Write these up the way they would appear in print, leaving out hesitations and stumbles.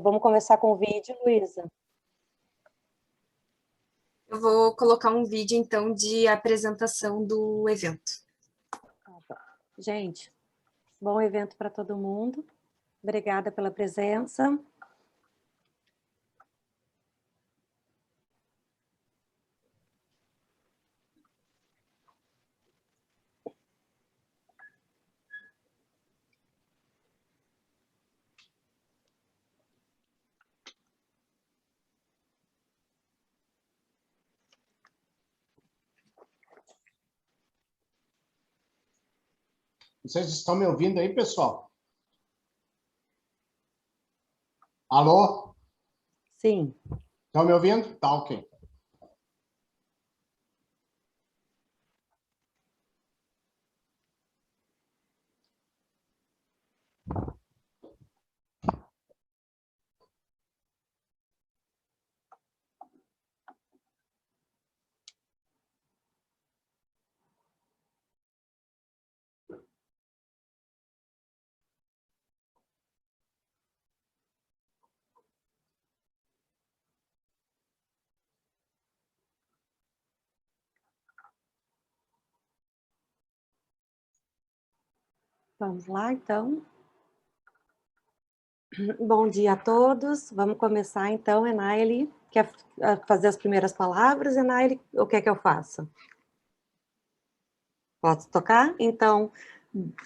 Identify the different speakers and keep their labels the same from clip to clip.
Speaker 1: Vamos começar com o vídeo, Luísa.
Speaker 2: Eu vou colocar um vídeo, então, de apresentação do evento.
Speaker 1: Gente, bom evento para todo mundo. Obrigada pela presença.
Speaker 3: Vocês estão me ouvindo aí, pessoal? Alô?
Speaker 1: Sim.
Speaker 3: Estão me ouvindo? Tá, ok.
Speaker 1: Vamos lá, então. Bom dia a todos. Vamos começar, então. Enaile, quer fazer as primeiras palavras? Enaile, o que é que eu faço? Posso tocar? Então,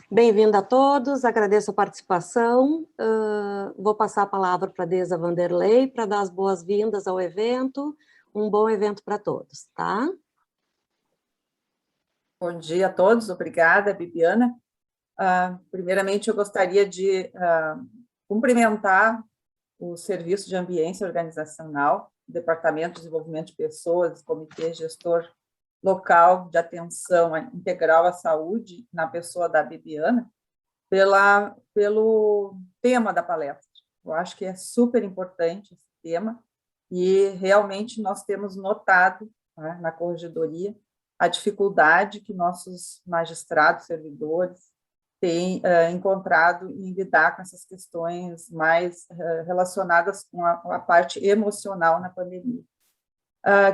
Speaker 1: bem-vindo a todos, agradeço a participação. Vou passar a palavra para a Deza Vanderlei para dar as boas-vindas ao evento. Um bom evento para todos, tá?
Speaker 4: Bom dia a todos, obrigada, Bibiana. Primeiramente, eu gostaria de cumprimentar o Serviço de Ambiência Organizacional, o Departamento de Desenvolvimento de Pessoas, Comitê Gestor Local de Atenção Integral à Saúde, na pessoa da Bibiana, pelo tema da palestra. Eu acho que é super importante esse tema e realmente nós temos notado, né, na corregedoria a dificuldade que nossos magistrados, servidores, têm encontrado em lidar com essas questões mais relacionadas com a parte emocional na pandemia.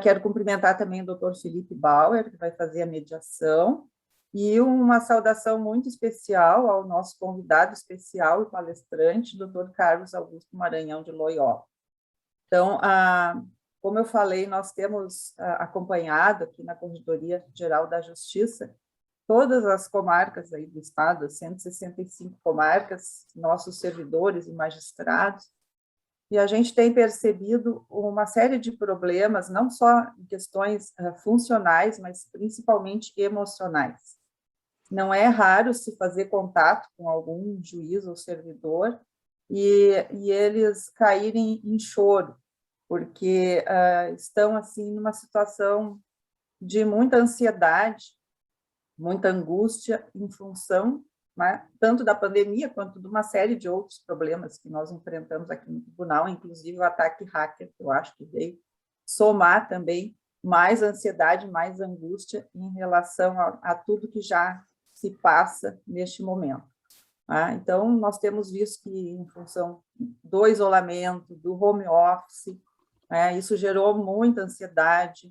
Speaker 4: Quero cumprimentar também o Dr. Felipe Bauer, que vai fazer a mediação, e uma saudação muito especial ao nosso convidado especial e palestrante, Dr. Carlos Augusto Maranhão de Loyola. Então, como eu falei, nós temos acompanhado aqui na Corregedoria Geral da Justiça todas as comarcas aí do estado, 165 comarcas, nossos servidores e magistrados, e a gente tem percebido uma série de problemas, não só em questões funcionais, mas principalmente emocionais. Não é raro se fazer contato com algum juiz ou servidor e eles caírem em choro, porque estão assim numa situação de muita ansiedade, muita angústia em função, né, tanto da pandemia quanto de uma série de outros problemas que nós enfrentamos aqui no tribunal, inclusive o ataque hacker, que eu acho que veio somar também mais ansiedade, mais angústia em relação a tudo que já se passa neste momento. Então, nós temos visto que, em função do isolamento, do home office, isso gerou muita ansiedade,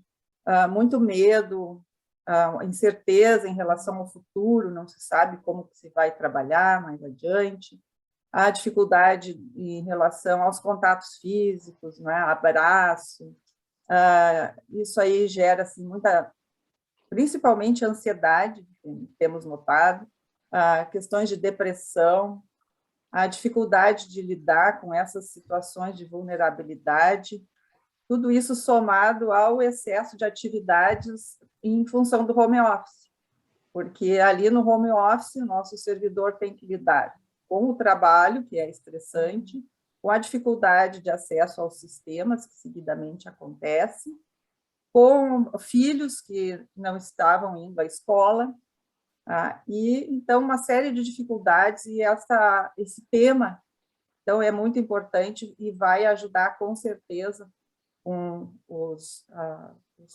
Speaker 4: muito medo, incerteza em relação ao futuro, não se sabe como que se vai trabalhar mais adiante, a dificuldade em relação aos contatos físicos, abraço, isso aí gera assim, principalmente ansiedade, temos notado, questões de depressão, a dificuldade de lidar com essas situações de vulnerabilidade, tudo isso somado ao excesso de atividades em função do home office, porque ali no home office o nosso servidor tem que lidar com o trabalho, que é estressante, com a dificuldade de acesso aos sistemas, que seguidamente acontece, com filhos que não estavam indo à escola, e então uma série de dificuldades, e esse tema então é muito importante e vai ajudar com certeza com os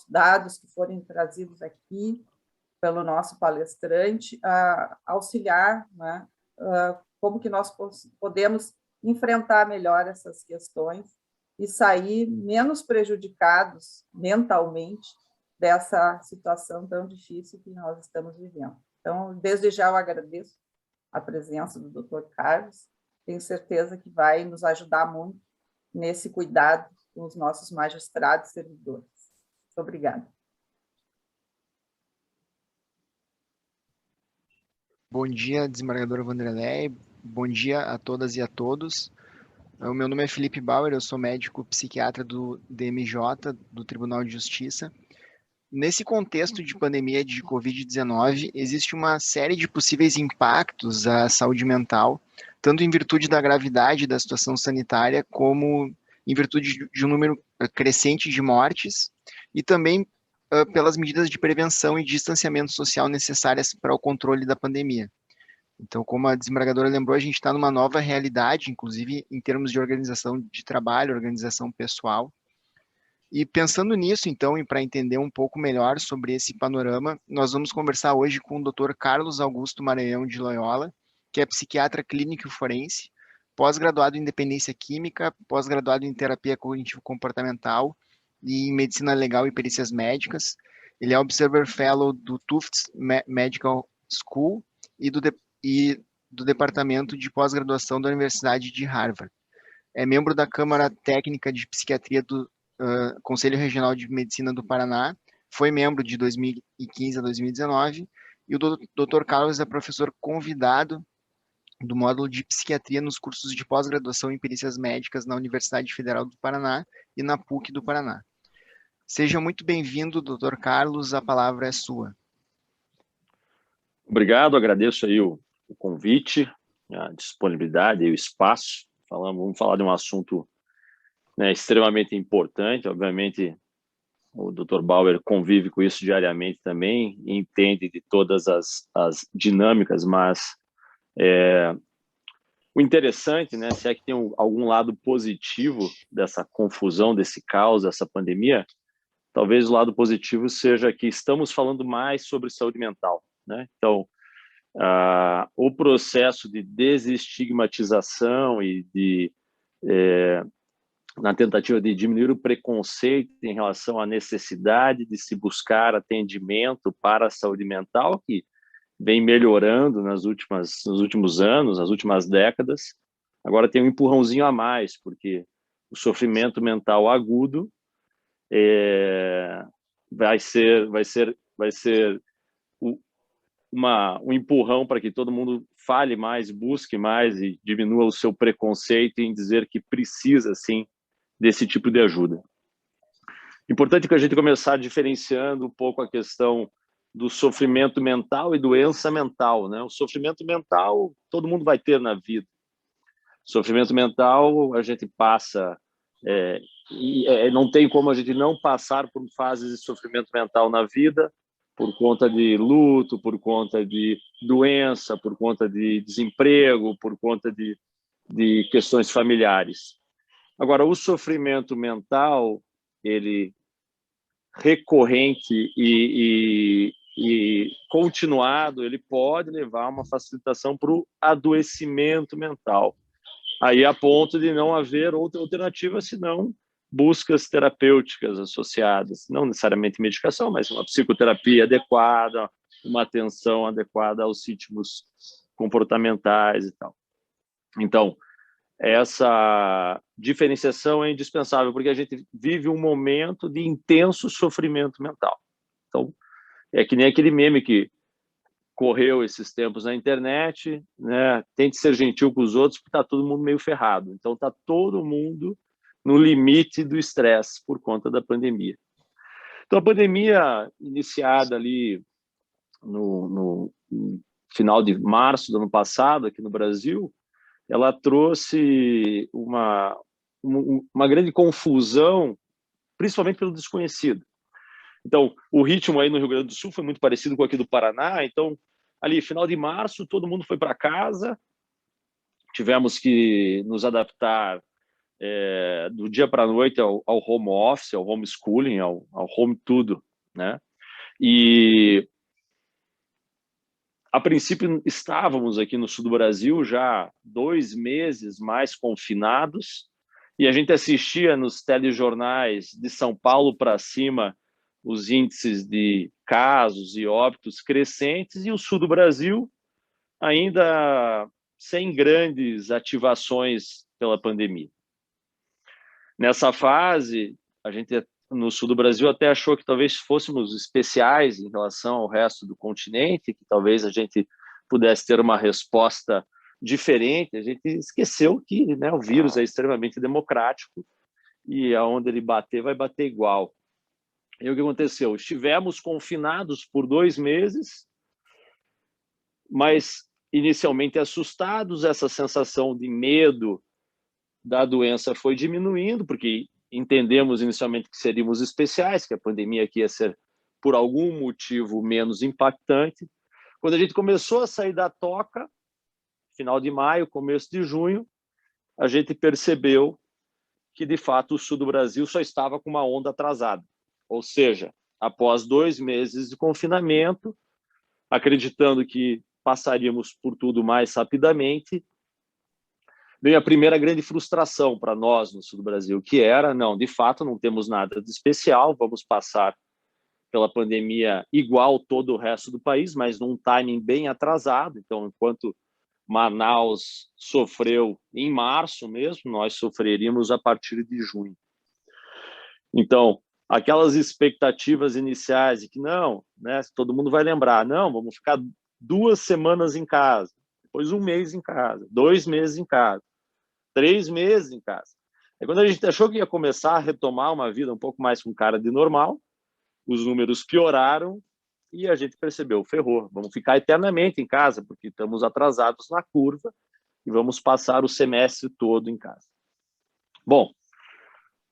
Speaker 4: dados que forem trazidos aqui pelo nosso palestrante, auxiliar, né, como que nós podemos enfrentar melhor essas questões e sair menos prejudicados mentalmente dessa situação tão difícil que nós estamos vivendo. Então, desde já eu agradeço a presença do Dr. Carlos, tenho certeza que vai nos ajudar muito nesse cuidado com os nossos magistrados e servidores. Muito obrigada.
Speaker 5: Bom dia, desembargadora Vanderlei. Bom dia a todas e a todos. O meu nome é Felipe Bauer, eu sou médico psiquiatra do DMJ, do Tribunal de Justiça. Nesse contexto de pandemia de Covid-19, existe uma série de possíveis impactos à saúde mental, tanto em virtude da gravidade da situação sanitária, como em virtude de um número crescente de mortes, e também pelas medidas de prevenção e distanciamento social necessárias para o controle da pandemia. Então, como a desembargadora lembrou, a gente está numa nova realidade, inclusive em termos de organização de trabalho, organização pessoal. E pensando nisso, então, e para entender um pouco melhor sobre esse panorama, nós vamos conversar hoje com o Dr. Carlos Augusto Maranhão de Loyola, que é psiquiatra clínico e forense, pós-graduado em dependência química, pós-graduado em terapia cognitivo-comportamental e em medicina legal e perícias médicas. Ele é Observer Fellow do Tufts Medical School e do Departamento de Pós-Graduação da Universidade de Harvard. É membro da Câmara Técnica de Psiquiatria do Conselho Regional de Medicina do Paraná, foi membro de 2015 a 2019, e o Dr. Carlos é professor convidado do módulo de psiquiatria nos cursos de pós-graduação em perícias médicas na Universidade Federal do Paraná e na PUC do Paraná. Seja muito bem-vindo, Dr. Carlos, a palavra é sua.
Speaker 6: Obrigado, agradeço aí o convite, a disponibilidade e o espaço. Vamos falar de um assunto, né, extremamente importante. Obviamente, o Dr. Bauer convive com isso diariamente também e entende de todas as dinâmicas, mas o interessante, né, se é que tem algum lado positivo dessa confusão, desse caos, dessa pandemia, talvez o lado positivo seja que estamos falando mais sobre saúde mental, né? Então, o processo de desestigmatização e na tentativa de diminuir o preconceito em relação à necessidade de se buscar atendimento para a saúde mental, que vem melhorando nos últimos anos, nas últimas décadas, agora tem um empurrãozinho a mais, porque o sofrimento mental agudo vai ser um empurrão para que todo mundo fale mais, busque mais e diminua o seu preconceito em dizer que precisa, sim, desse tipo de ajuda. Importante que a gente começar diferenciando um pouco a questão do sofrimento mental e doença mental, né? O sofrimento mental todo mundo vai ter na vida. Sofrimento mental a gente passa, não tem como a gente não passar por fases de sofrimento mental na vida, por conta de luto, por conta de doença, por conta de desemprego, por conta de questões familiares. Agora, o sofrimento mental, ele recorrente e continuado, ele pode levar a uma facilitação para o adoecimento mental. Aí a ponto de não haver outra alternativa senão buscas terapêuticas associadas, não necessariamente medicação, mas uma psicoterapia adequada, uma atenção adequada aos ritmos comportamentais e tal. Então, essa diferenciação é indispensável, porque a gente vive um momento de intenso sofrimento mental. Então, é que nem aquele meme que correu esses tempos na internet, né? Tente ser gentil com os outros, porque está todo mundo meio ferrado. Então, está todo mundo no limite do estresse por conta da pandemia. Então, a pandemia iniciada ali no final de março do ano passado, aqui no Brasil, ela trouxe uma grande confusão, principalmente pelo desconhecido. Então, o ritmo aí no Rio Grande do Sul foi muito parecido com aqui do Paraná. Então, ali, final de março, todo mundo foi para casa, tivemos que nos adaptar do dia para a noite ao home office, ao homeschooling, ao home tudo, né? E A princípio, estávamos aqui no sul do Brasil já 2 meses mais confinados, e a gente assistia nos telejornais de São Paulo para cima os índices de casos e óbitos crescentes, e o sul do Brasil ainda sem grandes ativações pela pandemia. Nessa fase, a gente no sul do Brasil até achou que talvez fôssemos especiais em relação ao resto do continente, que talvez a gente pudesse ter uma resposta diferente. A gente esqueceu que, né, o vírus é extremamente democrático e aonde ele bater, vai bater igual. E o que aconteceu? Estivemos confinados por 2 meses, mas inicialmente assustados. Essa sensação de medo da doença foi diminuindo, porque entendemos inicialmente que seríamos especiais, que a pandemia aqui ia ser, por algum motivo, menos impactante. Quando a gente começou a sair da toca, final de maio, começo de junho, a gente percebeu que, de fato, o sul do Brasil só estava com uma onda atrasada. Ou seja, após 2 meses de confinamento, acreditando que passaríamos por tudo mais rapidamente, veio a primeira grande frustração para nós no sul do Brasil, que era, não, de fato, não temos nada de especial, vamos passar pela pandemia igual todo o resto do país, mas num timing bem atrasado. Então, enquanto Manaus sofreu em março mesmo, nós sofreríamos a partir de junho. Então, aquelas expectativas iniciais de que não, né, todo mundo vai lembrar, não, vamos ficar 2 semanas em casa, depois 1 mês em casa, 2 meses em casa, 3 meses em casa. Aí, quando a gente achou que ia começar a retomar uma vida um pouco mais com cara de normal, os números pioraram e a gente percebeu, ferrou, vamos ficar eternamente em casa, porque estamos atrasados na curva e vamos passar o semestre todo em casa. Bom,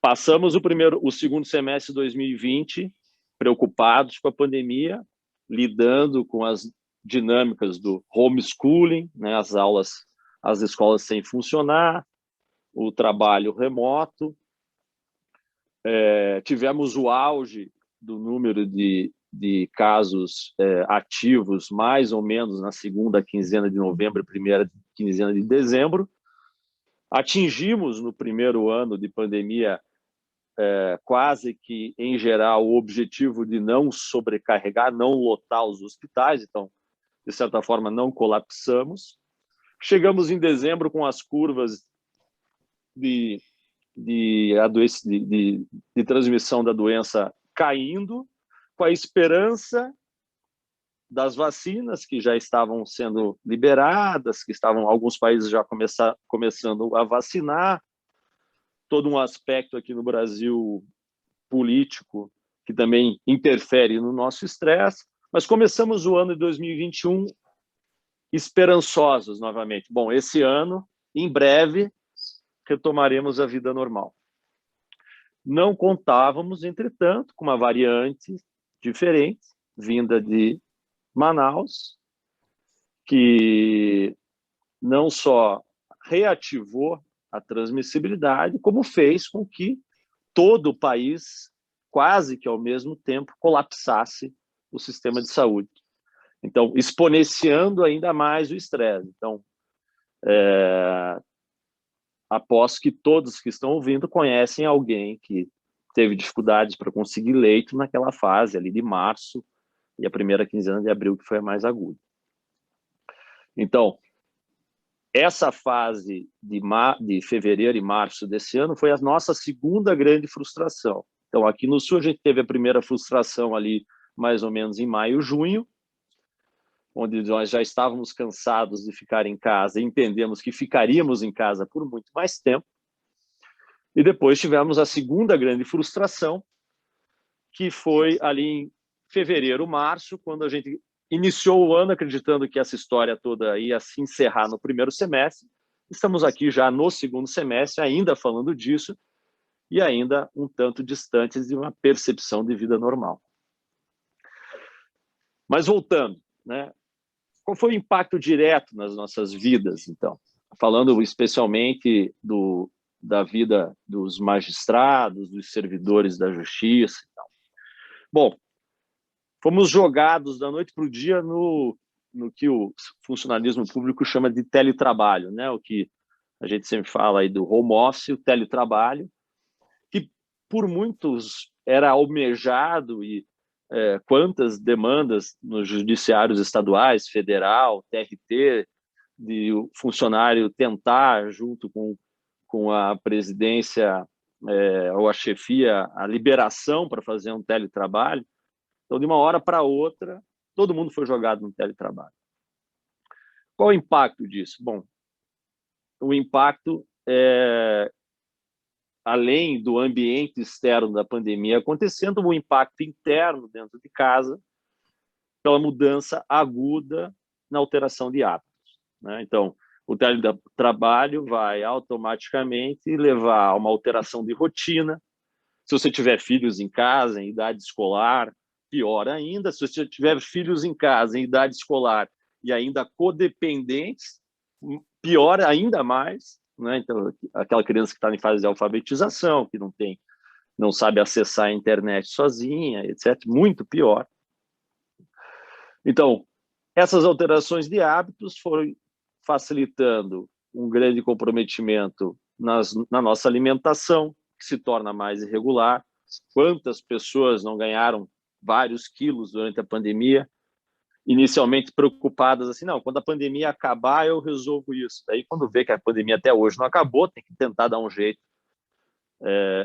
Speaker 6: passamos o segundo semestre de 2020 preocupados com a pandemia, lidando com as dinâmicas do homeschooling, né, as escolas sem funcionar, o trabalho remoto. Tivemos o auge do número de casos ativos, mais ou menos na segunda quinzena de novembro, primeira quinzena de dezembro. Atingimos, no primeiro ano de pandemia, quase que, em geral, o objetivo de não sobrecarregar, não lotar os hospitais. Então, de certa forma, não colapsamos. Chegamos em dezembro com as curvas de transmissão da doença caindo, com a esperança das vacinas que já estavam sendo liberadas, que estavam alguns países já começando a vacinar, todo um aspecto aqui no Brasil político que também interfere no nosso estresse, mas começamos o ano de 2021 esperançosos novamente. Bom, esse ano, em breve, retomaremos a vida normal. Não contávamos, entretanto, com uma variante diferente, vinda de Manaus, que não só reativou a transmissibilidade, como fez com que todo o país, quase que ao mesmo tempo, colapsasse o sistema de saúde. Então, exponenciando ainda mais o estresse. Então, aposto que todos que estão ouvindo conhecem alguém que teve dificuldades para conseguir leito naquela fase ali de março e a primeira quinzena de abril, que foi a mais aguda. Então, essa fase de fevereiro e março desse ano foi a nossa segunda grande frustração. Então, aqui no Sul, a gente teve a primeira frustração ali mais ou menos em maio, junho, onde nós já estávamos cansados de ficar em casa e entendemos que ficaríamos em casa por muito mais tempo. E depois tivemos a segunda grande frustração, que foi ali em fevereiro, março, quando a gente iniciou o ano acreditando que essa história toda ia se encerrar no primeiro semestre. Estamos aqui já no segundo semestre, ainda falando disso, e ainda um tanto distantes de uma percepção de vida normal. Mas voltando, né? Qual foi o impacto direto nas nossas vidas, então? Falando especialmente da vida dos magistrados, dos servidores da justiça e tal. Bom, fomos jogados da noite para o dia no no que o funcionalismo público chama de teletrabalho, né? O que a gente sempre fala aí do home office, o teletrabalho, que por muitos era almejado e quantas demandas nos judiciários estaduais, federal, TRT, de o funcionário tentar, junto com a presidência ou a chefia, a liberação para fazer um teletrabalho. Então, de uma hora para outra, todo mundo foi jogado no teletrabalho. Qual o impacto disso? Bom, o impacto é, além do ambiente externo da pandemia acontecendo, um impacto interno dentro de casa, pela mudança aguda na alteração de hábitos, né? Então, o teletrabalho vai automaticamente levar a uma alteração de rotina. Se você tiver filhos em casa, em idade escolar, pior ainda. Se você tiver filhos em casa, em idade escolar, e ainda codependentes, pior ainda mais, né? Então, aquela criança que está em fase de alfabetização, que não sabe acessar a internet sozinha, etc., muito pior. Então, essas alterações de hábitos foram facilitando um grande comprometimento na nossa alimentação, que se torna mais irregular. Quantas pessoas não ganharam vários quilos durante a pandemia, inicialmente preocupadas assim, não, quando a pandemia acabar eu resolvo isso. Daí quando vê que a pandemia até hoje não acabou, tem que tentar dar um jeito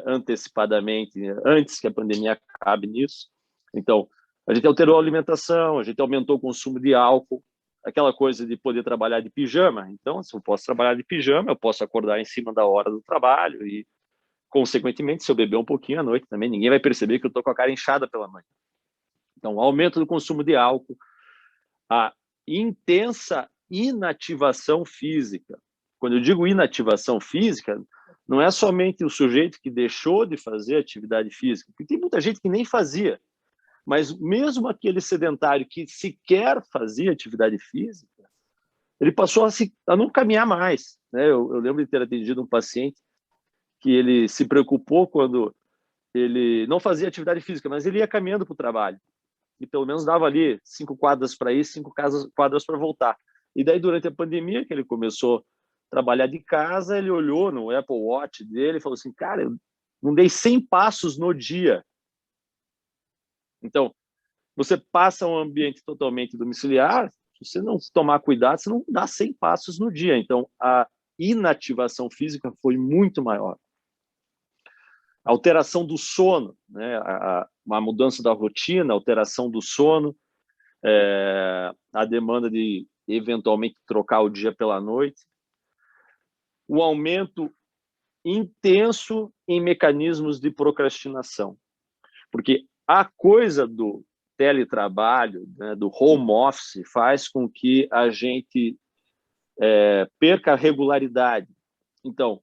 Speaker 6: antecipadamente, antes que a pandemia acabe nisso. Então, a gente alterou a alimentação, a gente aumentou o consumo de álcool, aquela coisa de poder trabalhar de pijama. Então, se eu posso trabalhar de pijama, eu posso acordar em cima da hora do trabalho e, consequentemente, se eu beber um pouquinho à noite também, ninguém vai perceber que eu estou com a cara inchada pela manhã. Então, aumento do consumo de álcool, a intensa inativação física. Quando eu digo inativação física, não é somente o sujeito que deixou de fazer atividade física, porque tem muita gente que nem fazia, mas mesmo aquele sedentário que sequer fazia atividade física, ele passou a não caminhar mais, né? Eu lembro de ter atendido um paciente que ele se preocupou quando ele não fazia atividade física, mas ele ia caminhando para o trabalho. E pelo menos dava ali 5 quadras para ir, 5 quadras para voltar. E daí, durante a pandemia, que ele começou a trabalhar de casa, ele olhou no Apple Watch dele e falou assim, cara, eu não dei 100 passos no dia. Então, você passa um ambiente totalmente domiciliar, se você não tomar cuidado, você não dá 100 passos no dia. Então, a inativação física foi muito maior. A alteração do sono, né? Uma mudança da rotina, a alteração do sono, a demanda de, eventualmente, trocar o dia pela noite, o aumento intenso em mecanismos de procrastinação. Porque a coisa do teletrabalho, né, do home office, faz com que a gente perca a regularidade. Então,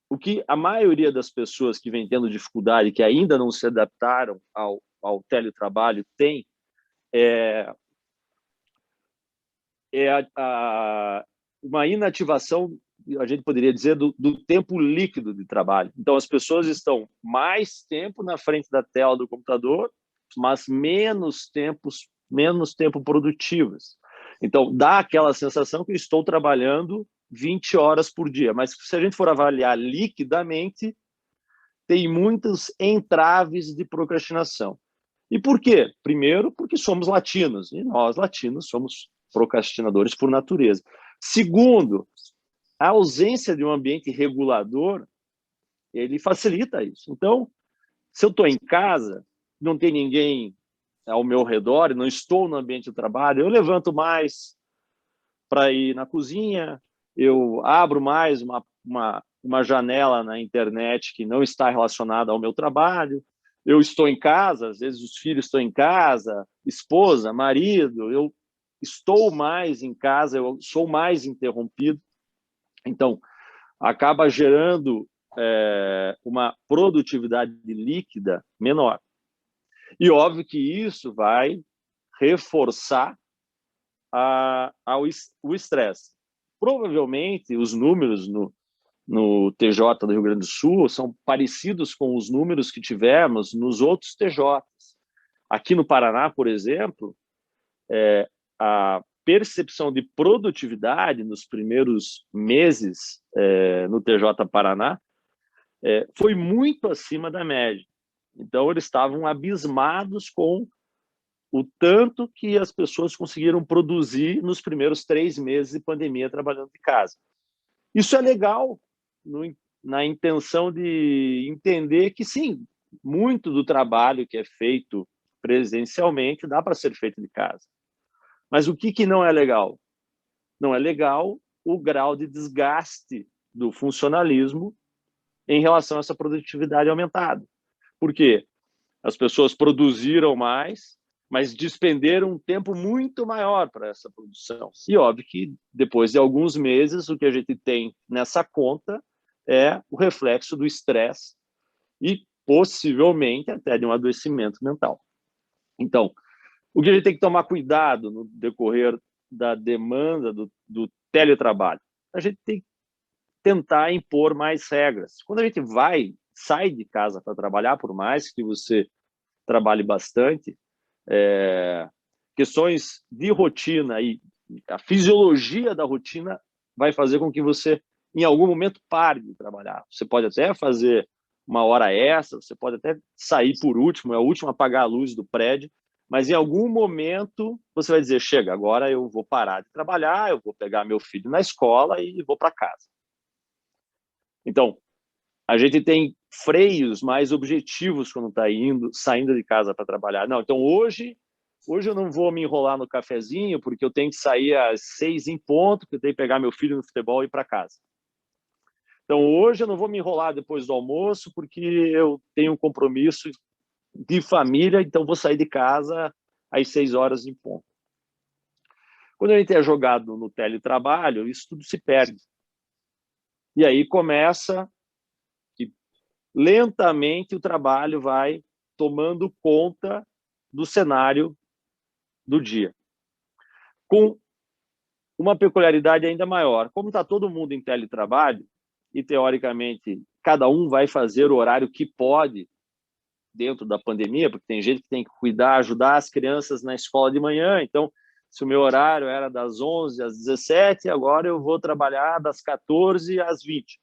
Speaker 6: o que a maioria das pessoas que vem tendo dificuldade, que ainda não se adaptaram ao teletrabalho, tem uma inativação, a gente poderia dizer, do tempo líquido de trabalho. Então, as pessoas estão mais tempo na frente da tela do computador, mas menos tempo produtivas. Então, dá aquela sensação que eu estou trabalhando 20 horas por dia, mas se a gente for avaliar liquidamente, tem muitos entraves de procrastinação. E por quê? Primeiro, porque somos latinos, e nós, latinos, somos procrastinadores por natureza. Segundo, a ausência de um ambiente regulador, ele facilita isso. Então, se eu estou em casa, não tem ninguém ao meu redor, não estou no ambiente de trabalho, eu levanto mais para ir na cozinha, eu abro mais uma janela na internet que não está relacionada ao meu trabalho, eu estou em casa, às vezes os filhos estão em casa, esposa, marido, eu estou mais em casa, eu sou mais interrompido. Então, acaba gerando uma produtividade líquida menor. E óbvio que isso vai reforçar o estresse. Provavelmente, os números no TJ do Rio Grande do Sul são parecidos com os números que tivemos nos outros TJs. Aqui no Paraná, por exemplo, a percepção de produtividade nos primeiros meses no TJ Paraná foi muito acima da média. Então, eles estavam abismados com o tanto que as pessoas conseguiram produzir nos primeiros 3 meses de pandemia trabalhando de casa. Isso é legal na intenção de entender que, sim, muito do trabalho que é feito presencialmente dá para ser feito de casa. Mas o que não é legal? Não é legal o grau de desgaste do funcionalismo em relação a essa produtividade aumentada. Por quê? As pessoas produziram mais, mas despenderam um tempo muito maior para essa produção. E óbvio que depois de alguns meses, o que a gente tem nessa conta é o reflexo do estresse e possivelmente até de um adoecimento mental. Então, o que a gente tem que tomar cuidado no decorrer da demanda do teletrabalho? A gente tem que tentar impor mais regras. Quando a gente sai de casa para trabalhar, por mais que você trabalhe bastante, questões de rotina e a fisiologia da rotina vai fazer com que você, em algum momento, pare de trabalhar. Você pode até fazer uma hora extra, você pode até sair por último, é o último a apagar a luz do prédio, mas em algum momento você vai dizer, chega, agora eu vou parar de trabalhar, eu vou pegar meu filho na escola e vou para casa. Então, a gente tem freios mais objetivos quando está saindo de casa para trabalhar. Não, então hoje eu não vou me enrolar no cafezinho porque eu tenho que sair às 6 em ponto, porque eu tenho que pegar meu filho no futebol e ir para casa. Então hoje eu não vou me enrolar depois do almoço porque eu tenho um compromisso de família, então vou sair de casa às 6 horas em ponto. Quando a gente é jogado no teletrabalho, isso tudo se perde. E aí começa que lentamente o trabalho vai tomando conta do cenário do dia. Com uma peculiaridade ainda maior. Como está todo mundo em teletrabalho, e teoricamente cada um vai fazer o horário que pode dentro da pandemia, porque tem gente que tem que cuidar, ajudar as crianças na escola de manhã, então se o meu horário era das 11 às 17, agora eu vou trabalhar das 14 às 20.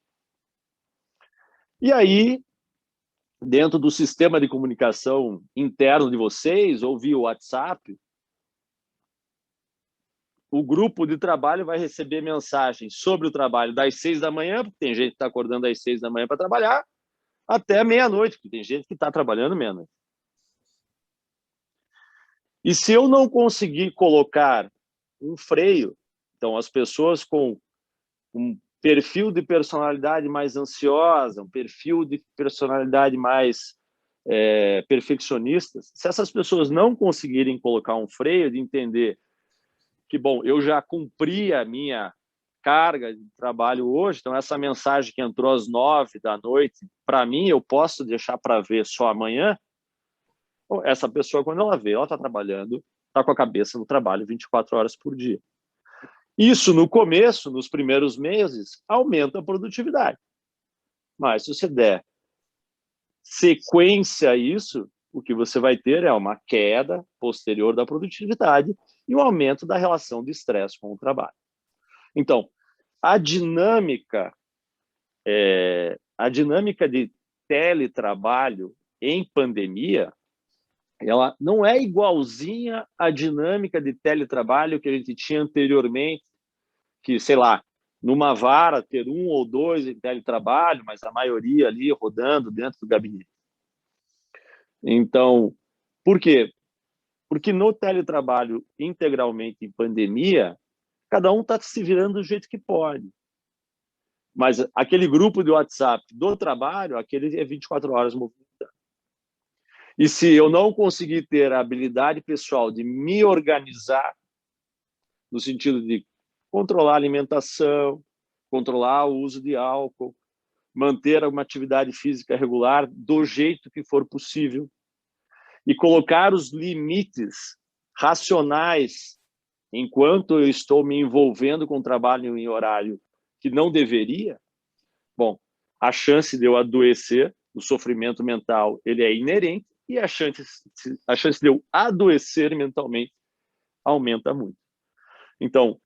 Speaker 6: E aí, dentro do sistema de comunicação interno de vocês, ou via WhatsApp, o grupo de trabalho vai receber mensagens sobre o trabalho das 6 da manhã, porque tem gente que está acordando às 6 da manhã para trabalhar, até meia-noite, porque tem gente que está trabalhando meia-noite. E se eu não conseguir colocar um freio, então as pessoas com um perfil de personalidade mais ansiosa, um perfil de personalidade mais perfeccionista, se essas pessoas não conseguirem colocar um freio de entender que, bom, eu já cumpri a minha carga de trabalho hoje, então essa mensagem que entrou às 9 da noite, para mim, eu posso deixar para ver só amanhã. Bom, essa pessoa, quando ela vê, ela está trabalhando, está com a cabeça no trabalho 24 horas por dia. Isso, no começo, nos primeiros meses, aumenta a produtividade. Mas se você der sequência a isso, o que você vai ter é uma queda posterior da produtividade e um aumento da relação de estresse com o trabalho. Então, a dinâmica de teletrabalho em pandemia, ela não é igualzinha à dinâmica de teletrabalho que a gente tinha anteriormente, que, sei lá, numa vara ter 1 ou 2 em teletrabalho, mas a maioria ali rodando dentro do gabinete. Então, por quê? Porque no teletrabalho integralmente em pandemia, cada um está se virando do jeito que pode. Mas aquele grupo de WhatsApp do trabalho, aquele é 24 horas movimentando. E se eu não conseguir ter a habilidade pessoal de me organizar, no sentido de controlar a alimentação, controlar o uso de álcool, manter uma atividade física regular do jeito que for possível e colocar os limites racionais enquanto eu estou me envolvendo com o trabalho em horário que não deveria, bom, a chance de eu adoecer, o sofrimento mental, ele é inerente e a chance de eu adoecer mentalmente aumenta muito. Então,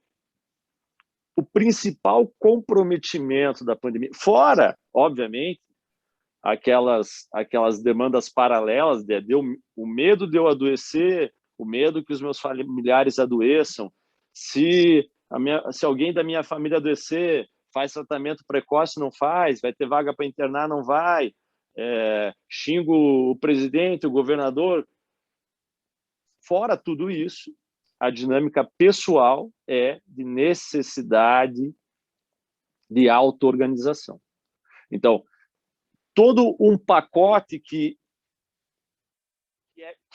Speaker 6: o principal comprometimento da pandemia, fora, obviamente, aquelas demandas paralelas, o medo de eu adoecer, o medo que os meus familiares adoeçam, se alguém da minha família adoecer, faz tratamento precoce, não faz, vai ter vaga para internar, não vai, xingo o presidente, o governador. Fora tudo isso, a dinâmica pessoal é de necessidade de auto-organização. Então, todo um pacote que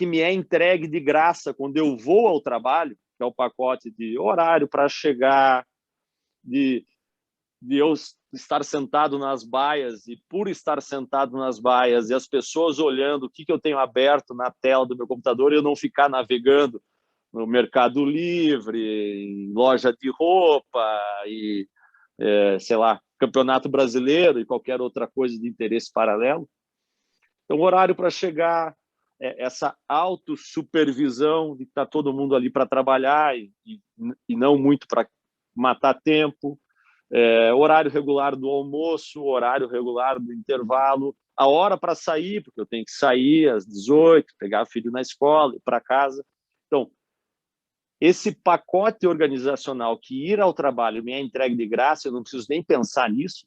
Speaker 6: me é entregue de graça quando eu vou ao trabalho, que é o pacote de horário para chegar, de eu estar sentado nas baias, e por estar sentado nas baias e as pessoas olhando o que eu tenho aberto na tela do meu computador, eu não ficar navegando no Mercado Livre, em loja de roupa, e, sei lá, Campeonato Brasileiro e qualquer outra coisa de interesse paralelo. Então, horário para chegar, essa autossupervisão de que está todo mundo ali para trabalhar e não muito para matar tempo, horário regular do almoço, horário regular do intervalo, a hora para sair, porque eu tenho que sair às 18, pegar o filho na escola, ir para casa. Então, esse pacote organizacional que ir ao trabalho me é entregue de graça, eu não preciso nem pensar nisso,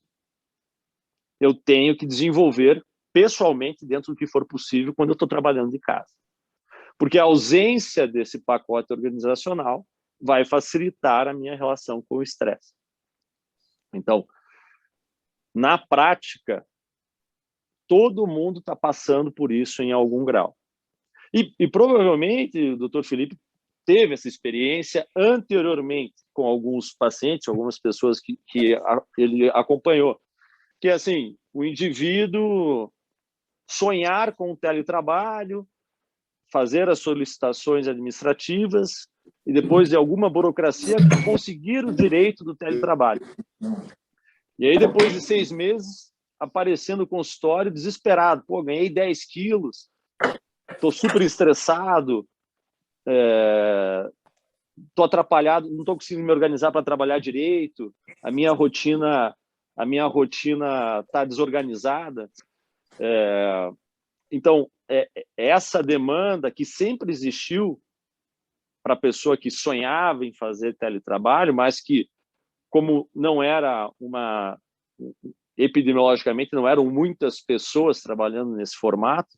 Speaker 6: eu tenho que desenvolver pessoalmente dentro do que for possível quando eu estou trabalhando de casa. Porque a ausência desse pacote organizacional vai facilitar a minha relação com o estresse. Então, na prática, todo mundo está passando por isso em algum grau. E provavelmente o doutor Felipe teve essa experiência anteriormente com alguns pacientes, algumas pessoas que ele acompanhou. Que é assim, o indivíduo sonhar com o teletrabalho, fazer as solicitações administrativas e depois de alguma burocracia conseguir o direito do teletrabalho. E aí depois de 6 meses, aparecendo no consultório desesperado. Pô, ganhei 10 quilos, estou super estressado, estou atrapalhado, não estou conseguindo me organizar para trabalhar direito, a minha rotina está desorganizada. Então, essa demanda que sempre existiu para a pessoa que sonhava em fazer teletrabalho, mas que, como não era epidemiologicamente, não eram muitas pessoas trabalhando nesse formato,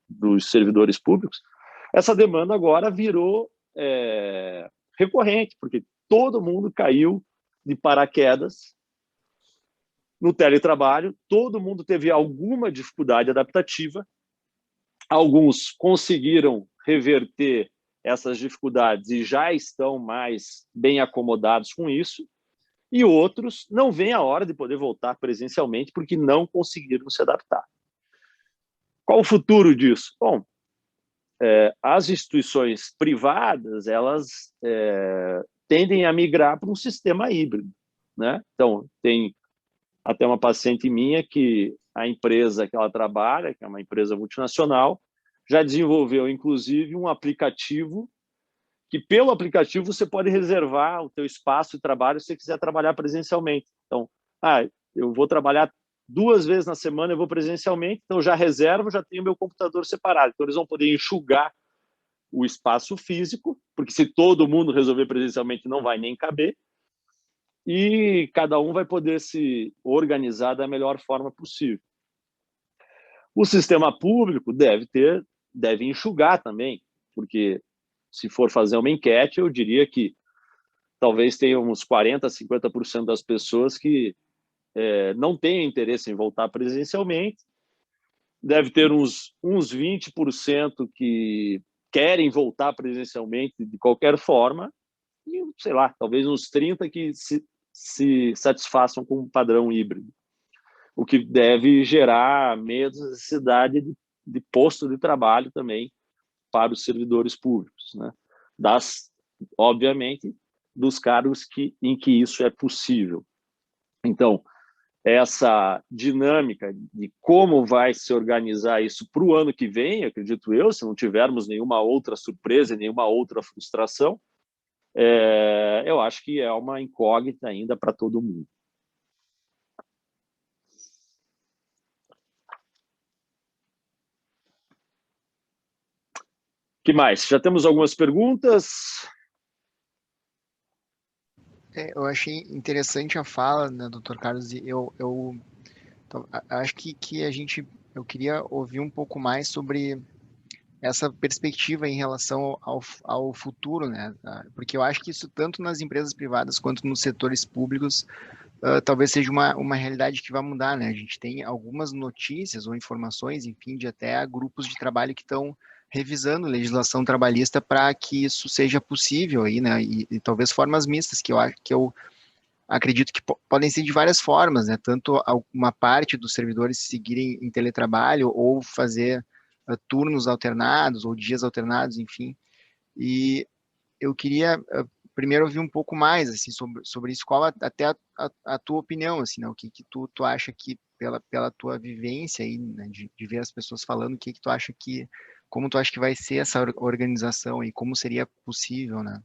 Speaker 6: dos servidores públicos, essa demanda agora virou recorrente, porque todo mundo caiu de paraquedas no teletrabalho, todo mundo teve alguma dificuldade adaptativa, alguns conseguiram reverter essas dificuldades e já estão mais bem acomodados com isso, e outros não veem a hora de poder voltar presencialmente porque não conseguiram se adaptar. Qual o futuro disso? Bom, as instituições privadas, elas tendem a migrar para um sistema híbrido, né? Então, tem até uma paciente minha que a empresa que ela trabalha, que é uma empresa multinacional, já desenvolveu, inclusive, um aplicativo que, pelo aplicativo, você pode reservar o teu espaço de trabalho se você quiser trabalhar presencialmente. Então, eu vou trabalhar 2 vezes na semana, eu vou presencialmente, então já reservo, já tenho meu computador separado. Então, eles vão poder enxugar o espaço físico, porque se todo mundo resolver presencialmente, não vai nem caber, e cada um vai poder se organizar da melhor forma possível. O sistema público deve enxugar também, porque se for fazer uma enquete, eu diria que talvez tenha uns 40%, 50% das pessoas que não têm interesse em voltar presencialmente, deve ter uns 20% que querem voltar presencialmente de qualquer forma, e, sei lá, talvez uns 30% que se satisfaçam com um padrão híbrido, o que deve gerar menos necessidade de posto de trabalho também para os servidores públicos, né? Obviamente, dos cargos em que isso é possível. Então, essa dinâmica de como vai se organizar isso para o ano que vem, acredito eu, se não tivermos nenhuma outra surpresa, nenhuma outra frustração, eu acho que é uma incógnita ainda para todo mundo. O que mais? Já temos algumas perguntas?
Speaker 5: Eu achei interessante a fala, né, Dr. Carlos, e acho que eu queria ouvir um pouco mais sobre essa perspectiva em relação ao futuro, né? Porque eu acho que isso, tanto nas empresas privadas quanto nos setores públicos, talvez seja uma realidade que vai mudar, né? A gente tem algumas notícias ou informações, enfim, de até grupos de trabalho que estão revisando legislação trabalhista para que isso seja possível aí, né? E talvez formas mistas, que eu acredito que podem ser de várias formas, né? Tanto uma parte dos servidores seguirem em teletrabalho ou fazer turnos alternados ou dias alternados, enfim. E eu queria primeiro ouvir um pouco mais assim sobre isso, qual até a tua opinião, assim, né? O que tu acha que pela tua vivência aí, né, de ver as pessoas falando, o que tu acha que, como tu acha que vai ser essa organização e como seria possível, né?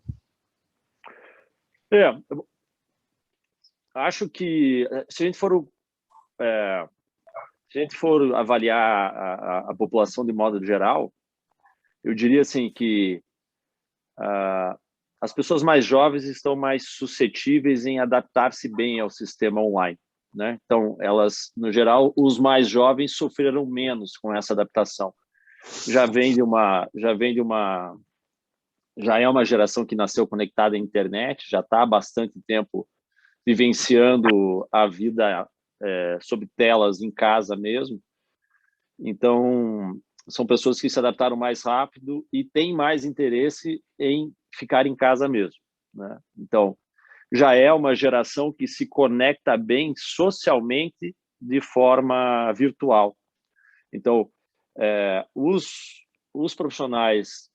Speaker 6: Acho que se a gente for avaliar a população de modo geral, eu diria assim que as pessoas mais jovens estão mais suscetíveis em adaptar-se bem ao sistema online, né? Então, elas, no geral, os mais jovens sofreram menos com essa adaptação. Já é uma geração que nasceu conectada à internet, já está há bastante tempo vivenciando a vida sob telas em casa mesmo. Então, são pessoas que se adaptaram mais rápido e têm mais interesse em ficar em casa mesmo, né? Então, já é uma geração que se conecta bem socialmente de forma virtual. Então, os profissionais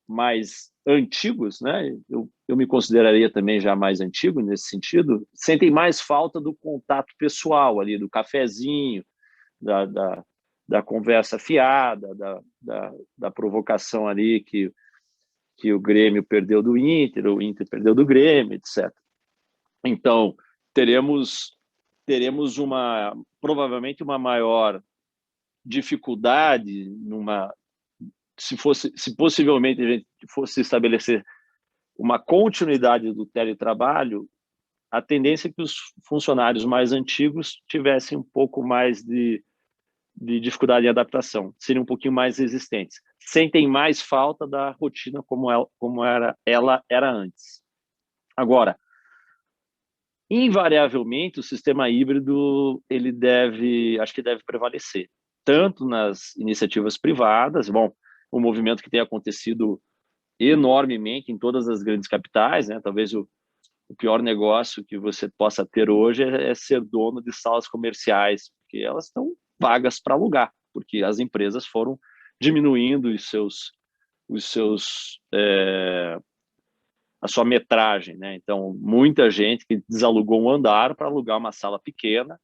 Speaker 6: mais antigos, né? Eu me consideraria também já mais antigo nesse sentido, sentem mais falta do contato pessoal ali, do cafezinho, da conversa fiada, da provocação ali que o Grêmio perdeu do Inter, o Inter perdeu do Grêmio, etc. Então, teremos provavelmente uma maior dificuldade se possivelmente a gente fosse estabelecer uma continuidade do teletrabalho, a tendência é que os funcionários mais antigos tivessem um pouco mais de dificuldade de adaptação, seriam um pouquinho mais resistentes, sentem mais falta da rotina como ela era antes. Agora, invariavelmente, o sistema híbrido acho que deve prevalecer, tanto nas iniciativas privadas, bom, um movimento que tem acontecido enormemente em todas as grandes capitais, né? Talvez o pior negócio que você possa ter hoje é ser dono de salas comerciais, porque elas estão vagas para alugar, porque as empresas foram diminuindo a sua metragem, né? Então, muita gente que desalugou um andar para alugar uma sala pequena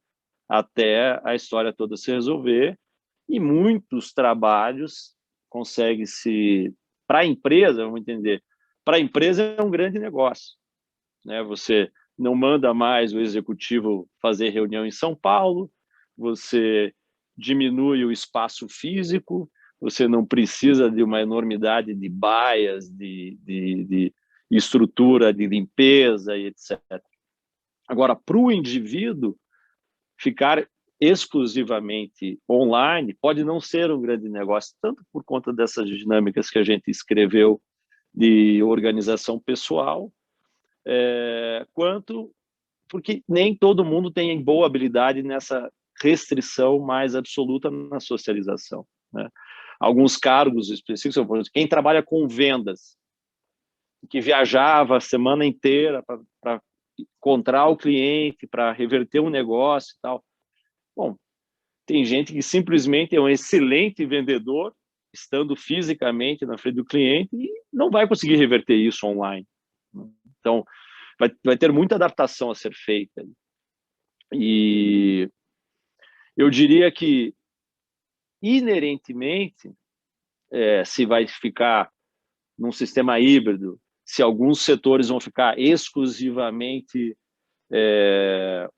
Speaker 6: até a história toda se resolver, e muitos trabalhos conseguem para a empresa, vamos entender, para a empresa é um grande negócio, né? Você não manda mais o executivo fazer reunião em São Paulo, você diminui o espaço físico, você não precisa de uma enormidade de baias, de estrutura de limpeza e etc. Agora, para o indivíduo, ficar exclusivamente online pode não ser um grande negócio, tanto por conta dessas dinâmicas que a gente escreveu de organização pessoal, quanto porque nem todo mundo tem boa habilidade nessa restrição mais absoluta na socialização, né? Alguns cargos específicos, por exemplo, quem trabalha com vendas, que viajava a semana inteira para encontrar o cliente, para reverter um negócio e tal. Bom, tem gente que simplesmente é um excelente vendedor, estando fisicamente na frente do cliente, e não vai conseguir reverter isso online. Então, vai ter muita adaptação a ser feita. E eu diria que, inerentemente, se vai ficar num sistema híbrido, se alguns setores vão ficar exclusivamente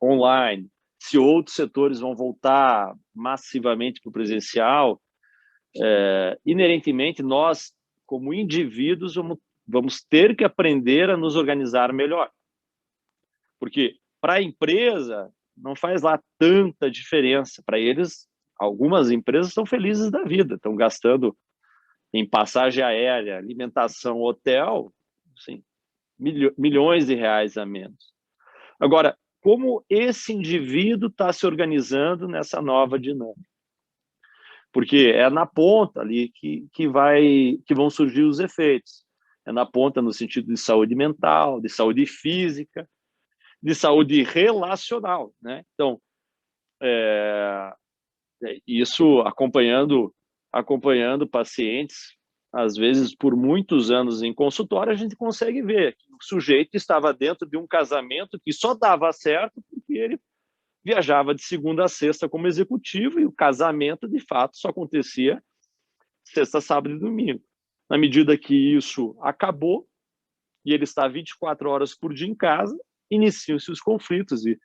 Speaker 6: online, se outros setores vão voltar massivamente para o presencial, inerentemente nós, como indivíduos, vamos ter que aprender a nos organizar melhor. Porque para a empresa não faz lá tanta diferença. Para eles, algumas empresas estão felizes da vida, estão gastando em passagem aérea, alimentação, hotel, assim, milhões de reais a menos. Agora, como esse indivíduo está se organizando nessa nova dinâmica? Porque é na ponta ali que vão surgir os efeitos. É na ponta no sentido de saúde mental, de saúde física, de saúde relacional, né? Então, isso acompanhando pacientes, às vezes por muitos anos em consultório, a gente consegue ver que o sujeito estava dentro de um casamento que só dava certo porque ele viajava de segunda a sexta como executivo e o casamento, de fato, só acontecia sexta, sábado e domingo. Na medida que isso acabou e ele está 24 horas por dia em casa, iniciam-se os conflitos e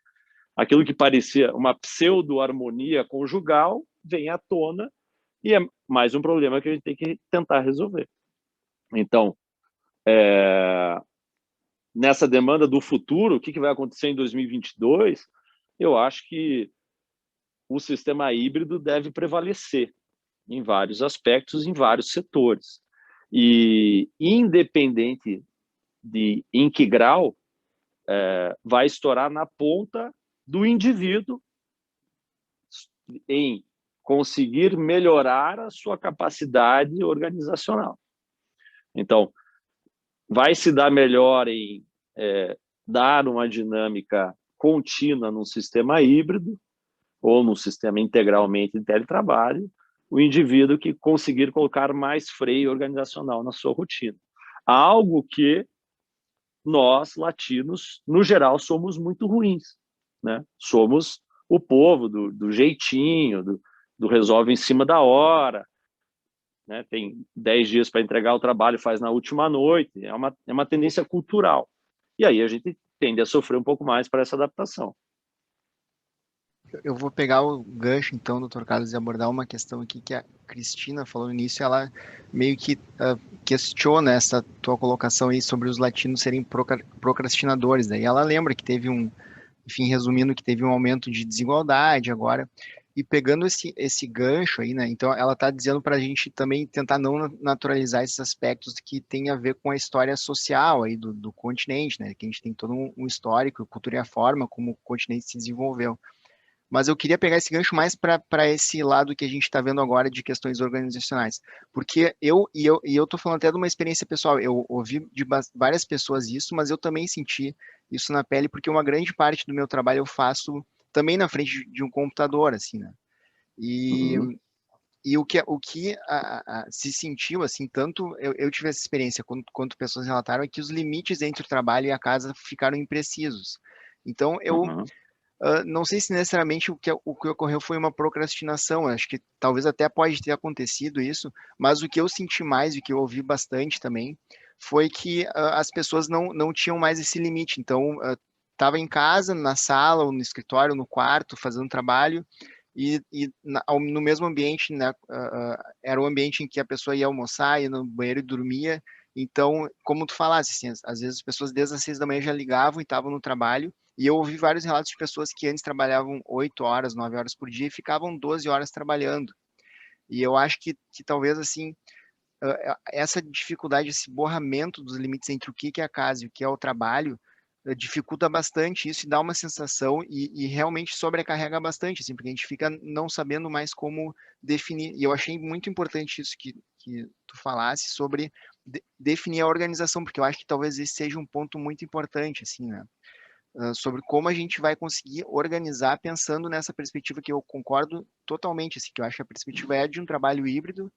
Speaker 6: aquilo que parecia uma pseudo-harmonia conjugal vem à tona e é mais um problema que a gente tem que tentar resolver. Então, nessa demanda do futuro, o que vai acontecer em 2022, eu acho que o sistema híbrido deve prevalecer em vários aspectos, em vários setores. E, independente de em que grau, vai estourar na ponta do indivíduo em conseguir melhorar a sua capacidade organizacional. Então, vai se dar melhor em dar uma dinâmica contínua num sistema híbrido ou num sistema integralmente de teletrabalho, o indivíduo que conseguir colocar mais freio organizacional na sua rotina. Algo que nós, latinos, no geral, somos muito ruins, né? Somos o povo do jeitinho, do resolve em cima da hora, né? Tem 10 dias para entregar o trabalho, faz na última noite. É uma tendência cultural. E aí a gente tende a sofrer um pouco mais para essa adaptação.
Speaker 5: Eu vou pegar o gancho, então, doutor Carlos, e abordar uma questão aqui que a Cristina falou no início. Ela meio que questiona essa tua colocação aí sobre os latinos serem procrastinadores. Daí ela lembra que teve enfim, resumindo, que teve um aumento de desigualdade agora. E pegando esse gancho aí, né? Então, ela está dizendo para a gente também tentar não naturalizar esses aspectos que tem a ver com a história social aí do continente, né? Que a gente tem todo um histórico, cultura e a forma como o continente se desenvolveu. Mas eu queria pegar esse gancho mais para esse lado que a gente está vendo agora de questões organizacionais. Porque eu estou falando até de uma experiência pessoal, eu ouvi de várias pessoas isso, mas eu também senti isso na pele, porque uma grande parte do meu trabalho eu faço também na frente de um computador, assim, né? E o que se sentiu, assim, tanto eu tive essa experiência quanto pessoas relataram, é que os limites entre o trabalho e a casa ficaram imprecisos. Então, não sei se necessariamente o que ocorreu foi uma procrastinação, acho que talvez até pode ter acontecido isso, mas o que eu senti mais, e o que eu ouvi bastante também, foi que as pessoas não tinham mais esse limite. Então, estava em casa, na sala, ou no escritório, no quarto, fazendo trabalho, no mesmo ambiente, né, era o ambiente em que a pessoa ia almoçar, ia no banheiro e dormia. Então, como tu falasse, assim, às vezes as pessoas desde as 6 da manhã já ligavam e estavam no trabalho. E eu ouvi vários relatos de pessoas que antes trabalhavam 8 horas, 9 horas por dia e ficavam 12 horas trabalhando. E eu acho que talvez, assim, essa dificuldade, esse borramento dos limites entre o que é a casa e o que é o trabalho, dificulta bastante isso e dá uma sensação e realmente sobrecarrega bastante, assim, porque a gente fica não sabendo mais como definir. E eu achei muito importante isso que tu falasse sobre definir a organização, porque eu acho que talvez esse seja um ponto muito importante, assim, né? Sobre como a gente vai conseguir organizar pensando nessa perspectiva que eu concordo totalmente, assim, que eu acho que a perspectiva é de um trabalho híbrido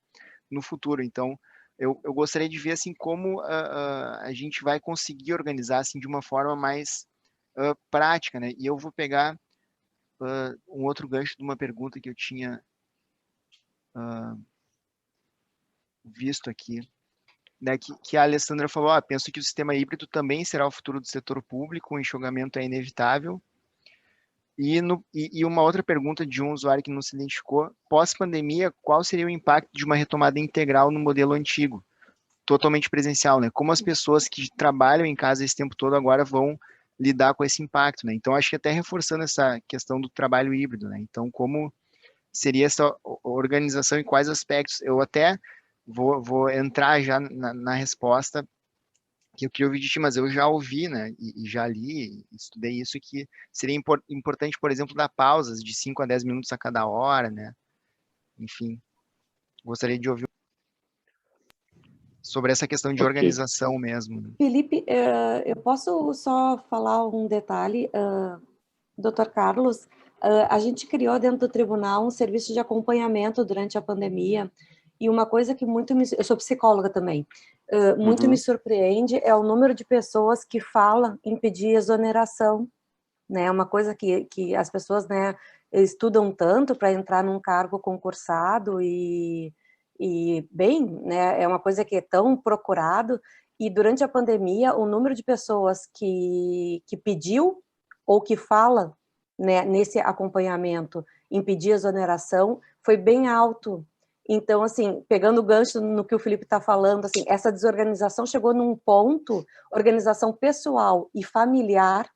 Speaker 5: no futuro. Então, eu gostaria de ver assim como a gente vai conseguir organizar assim de uma forma mais prática, né? E eu vou pegar um outro gancho de uma pergunta que eu tinha visto aqui. né, que a Alessandra falou, penso que o sistema híbrido também será o futuro do setor público, o enxugamento é inevitável. E uma outra pergunta de um usuário que não se identificou, pós-pandemia, qual seria o impacto de uma retomada integral no modelo antigo, totalmente presencial, né? Como as pessoas que trabalham em casa esse tempo todo agora vão lidar com esse impacto, né? Então, acho que até reforçando essa questão do trabalho híbrido, né? Então, como seria essa organização e quais aspectos? Eu até vou entrar já na resposta que eu queria ouvir de ti, mas eu já ouvi, né, e já li, estudei isso, que seria importante, por exemplo, dar pausas de 5 a 10 minutos a cada hora, né? Enfim, gostaria de ouvir sobre essa questão de
Speaker 6: Ok.
Speaker 5: organização mesmo, né?
Speaker 1: Felipe, eu posso só falar um detalhe, Dr. Carlos? A gente criou dentro do tribunal um serviço de acompanhamento durante a pandemia, e uma coisa que eu sou psicóloga também, muito me surpreende é o número de pessoas que falam em pedir exoneração, né? Uma coisa que as pessoas, né, estudam tanto para entrar num cargo concursado bem, né, é uma coisa que é tão procurado, e durante a pandemia o número de pessoas que pediu ou que fala, né, nesse acompanhamento em pedir exoneração foi bem alto. Então, assim, pegando o gancho no que o Felipe está falando, assim, essa desorganização chegou num ponto, organização pessoal e familiar,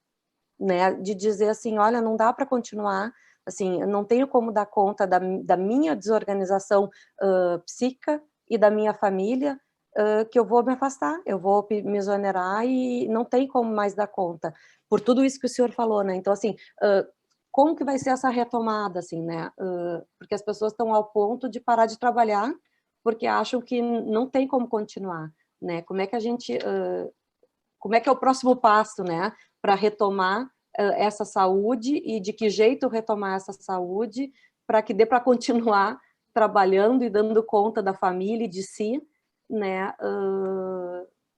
Speaker 1: né, de dizer assim, olha, não dá para continuar, assim, eu não tenho como dar conta da minha desorganização psíquica e da minha família, que eu vou me afastar, eu vou me exonerar e não tem como mais dar conta, por tudo isso que o senhor falou, né, então assim, como que vai ser essa retomada, assim, né, porque as pessoas estão ao ponto de parar de trabalhar, porque acham que não tem como continuar, né, como é que a gente, como é que é o próximo passo, né, para retomar essa saúde e de que jeito retomar essa saúde para que dê para continuar trabalhando e dando conta da família e de si, né,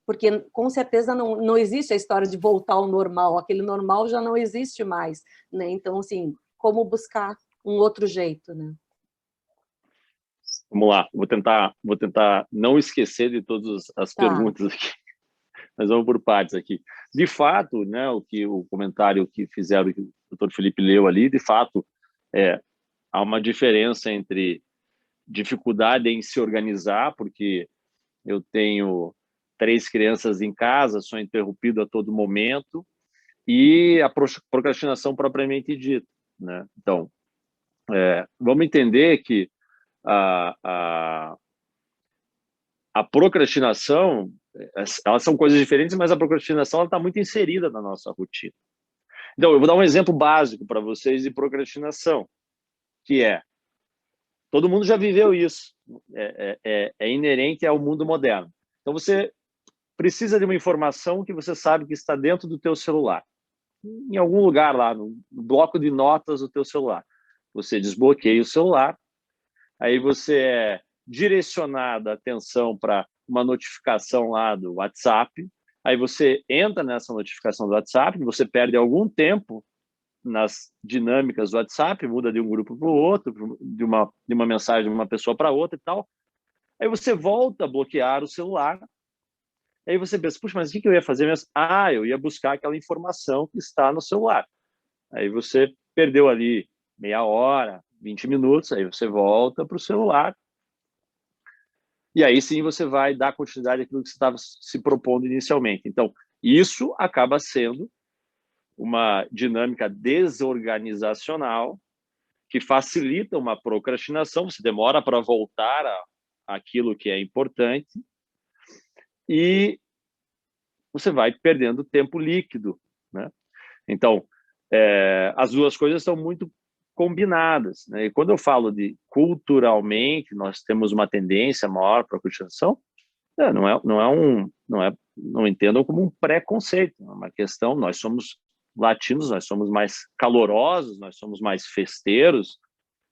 Speaker 1: porque com certeza não existe a história de voltar ao normal, aquele normal já não existe mais, né, então assim, como buscar um outro jeito, né?
Speaker 6: Vamos lá, vou tentar não esquecer de todas as perguntas aqui. Mas vamos por partes aqui. De fato, né, o comentário que fizeram, que o Dr. Felipe leu ali, de fato, há uma diferença entre dificuldade em se organizar, porque eu tenho 3 crianças em casa, sou interrompido a todo momento, e a procrastinação propriamente dita, né? Então, vamos entender que a procrastinação, elas são coisas diferentes, mas a procrastinação está muito inserida na nossa rotina. Então, eu vou dar um exemplo básico para vocês de procrastinação, que todo mundo já viveu isso, é inerente ao mundo moderno. Então, você precisa de uma informação que você sabe que está dentro do teu celular, em algum lugar lá, no bloco de notas do teu celular. Você desbloqueia o celular, aí você é direcionado a atenção para uma notificação lá do WhatsApp, aí você entra nessa notificação do WhatsApp, você perde algum tempo nas dinâmicas do WhatsApp, muda de um grupo para o outro, de uma mensagem de uma pessoa para outra e tal, aí você volta a bloquear o celular, aí você pensa, puxa, mas o que eu ia fazer mesmo? Eu ia buscar aquela informação que está no celular. Aí você perdeu ali meia hora, 20 minutos, aí você volta para o celular, e aí sim você vai dar continuidade àquilo que você estava se propondo inicialmente. Então, isso acaba sendo uma dinâmica desorganizacional que facilita uma procrastinação, você demora para voltar àquilo que é importante e você vai perdendo tempo líquido, né? Então, as duas coisas estão muito combinadas, né? E quando eu falo de culturalmente nós temos uma tendência maior para a procrastinação, não entendam como um preconceito, é uma questão, nós somos latinos, nós somos mais calorosos, nós somos mais festeiros,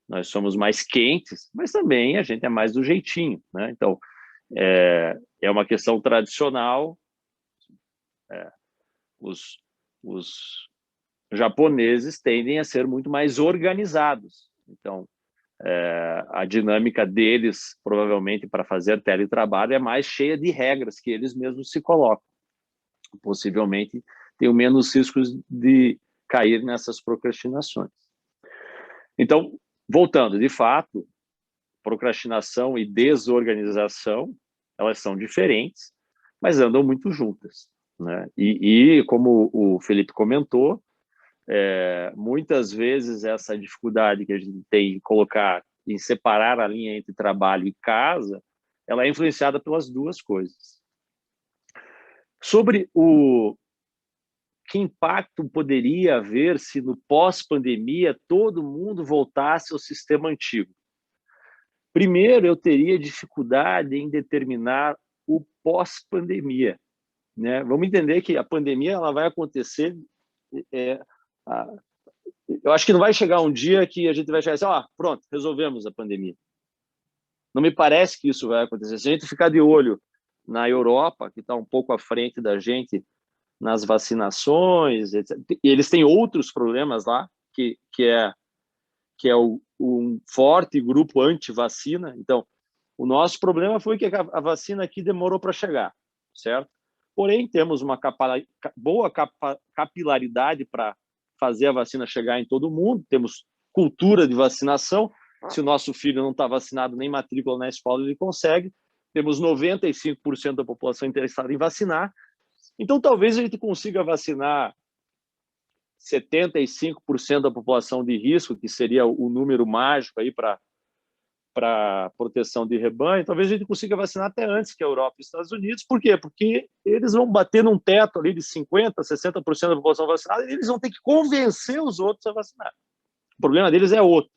Speaker 6: nós somos mais quentes, mas também a gente é mais do jeitinho, né? Então, é uma questão tradicional, os japoneses tendem a ser muito mais organizados, então, a dinâmica deles, provavelmente, para fazer teletrabalho é mais cheia de regras que eles mesmos se colocam. Possivelmente, tenham menos riscos de cair nessas procrastinações. Então, voltando, de fato, procrastinação e desorganização, elas são diferentes, mas andam muito juntas, né? E como o Felipe comentou, muitas vezes essa dificuldade que a gente tem em separar a linha entre trabalho e casa, ela é influenciada pelas duas coisas. Sobre que impacto poderia haver se no pós-pandemia todo mundo voltasse ao sistema antigo? Primeiro, eu teria dificuldade em determinar o pós-pandemia, né? Vamos entender que a pandemia ela vai acontecer. Eu acho que não vai chegar um dia que a gente vai chegar assim, pronto, resolvemos a pandemia. Não me parece que isso vai acontecer. Se a gente ficar de olho na Europa, que está um pouco à frente da gente nas vacinações, etc. E eles têm outros problemas lá, que é um forte grupo anti-vacina. Então, o nosso problema foi que a vacina aqui demorou para chegar, certo? Porém, temos uma boa capilaridade para fazer a vacina chegar em todo mundo, temos cultura de vacinação. Se o nosso filho não está vacinado, nem matrícula na escola ele consegue. Temos 95% da população interessada em vacinar. Então, talvez a gente consiga vacinar 75% da população de risco, que seria o número mágico aí para proteção de rebanho. Talvez a gente consiga vacinar até antes que a Europa e os Estados Unidos. Por quê? Porque eles vão bater num teto ali de 50%, 60% da população vacinada e eles vão ter que convencer os outros a vacinar. O problema deles é outro.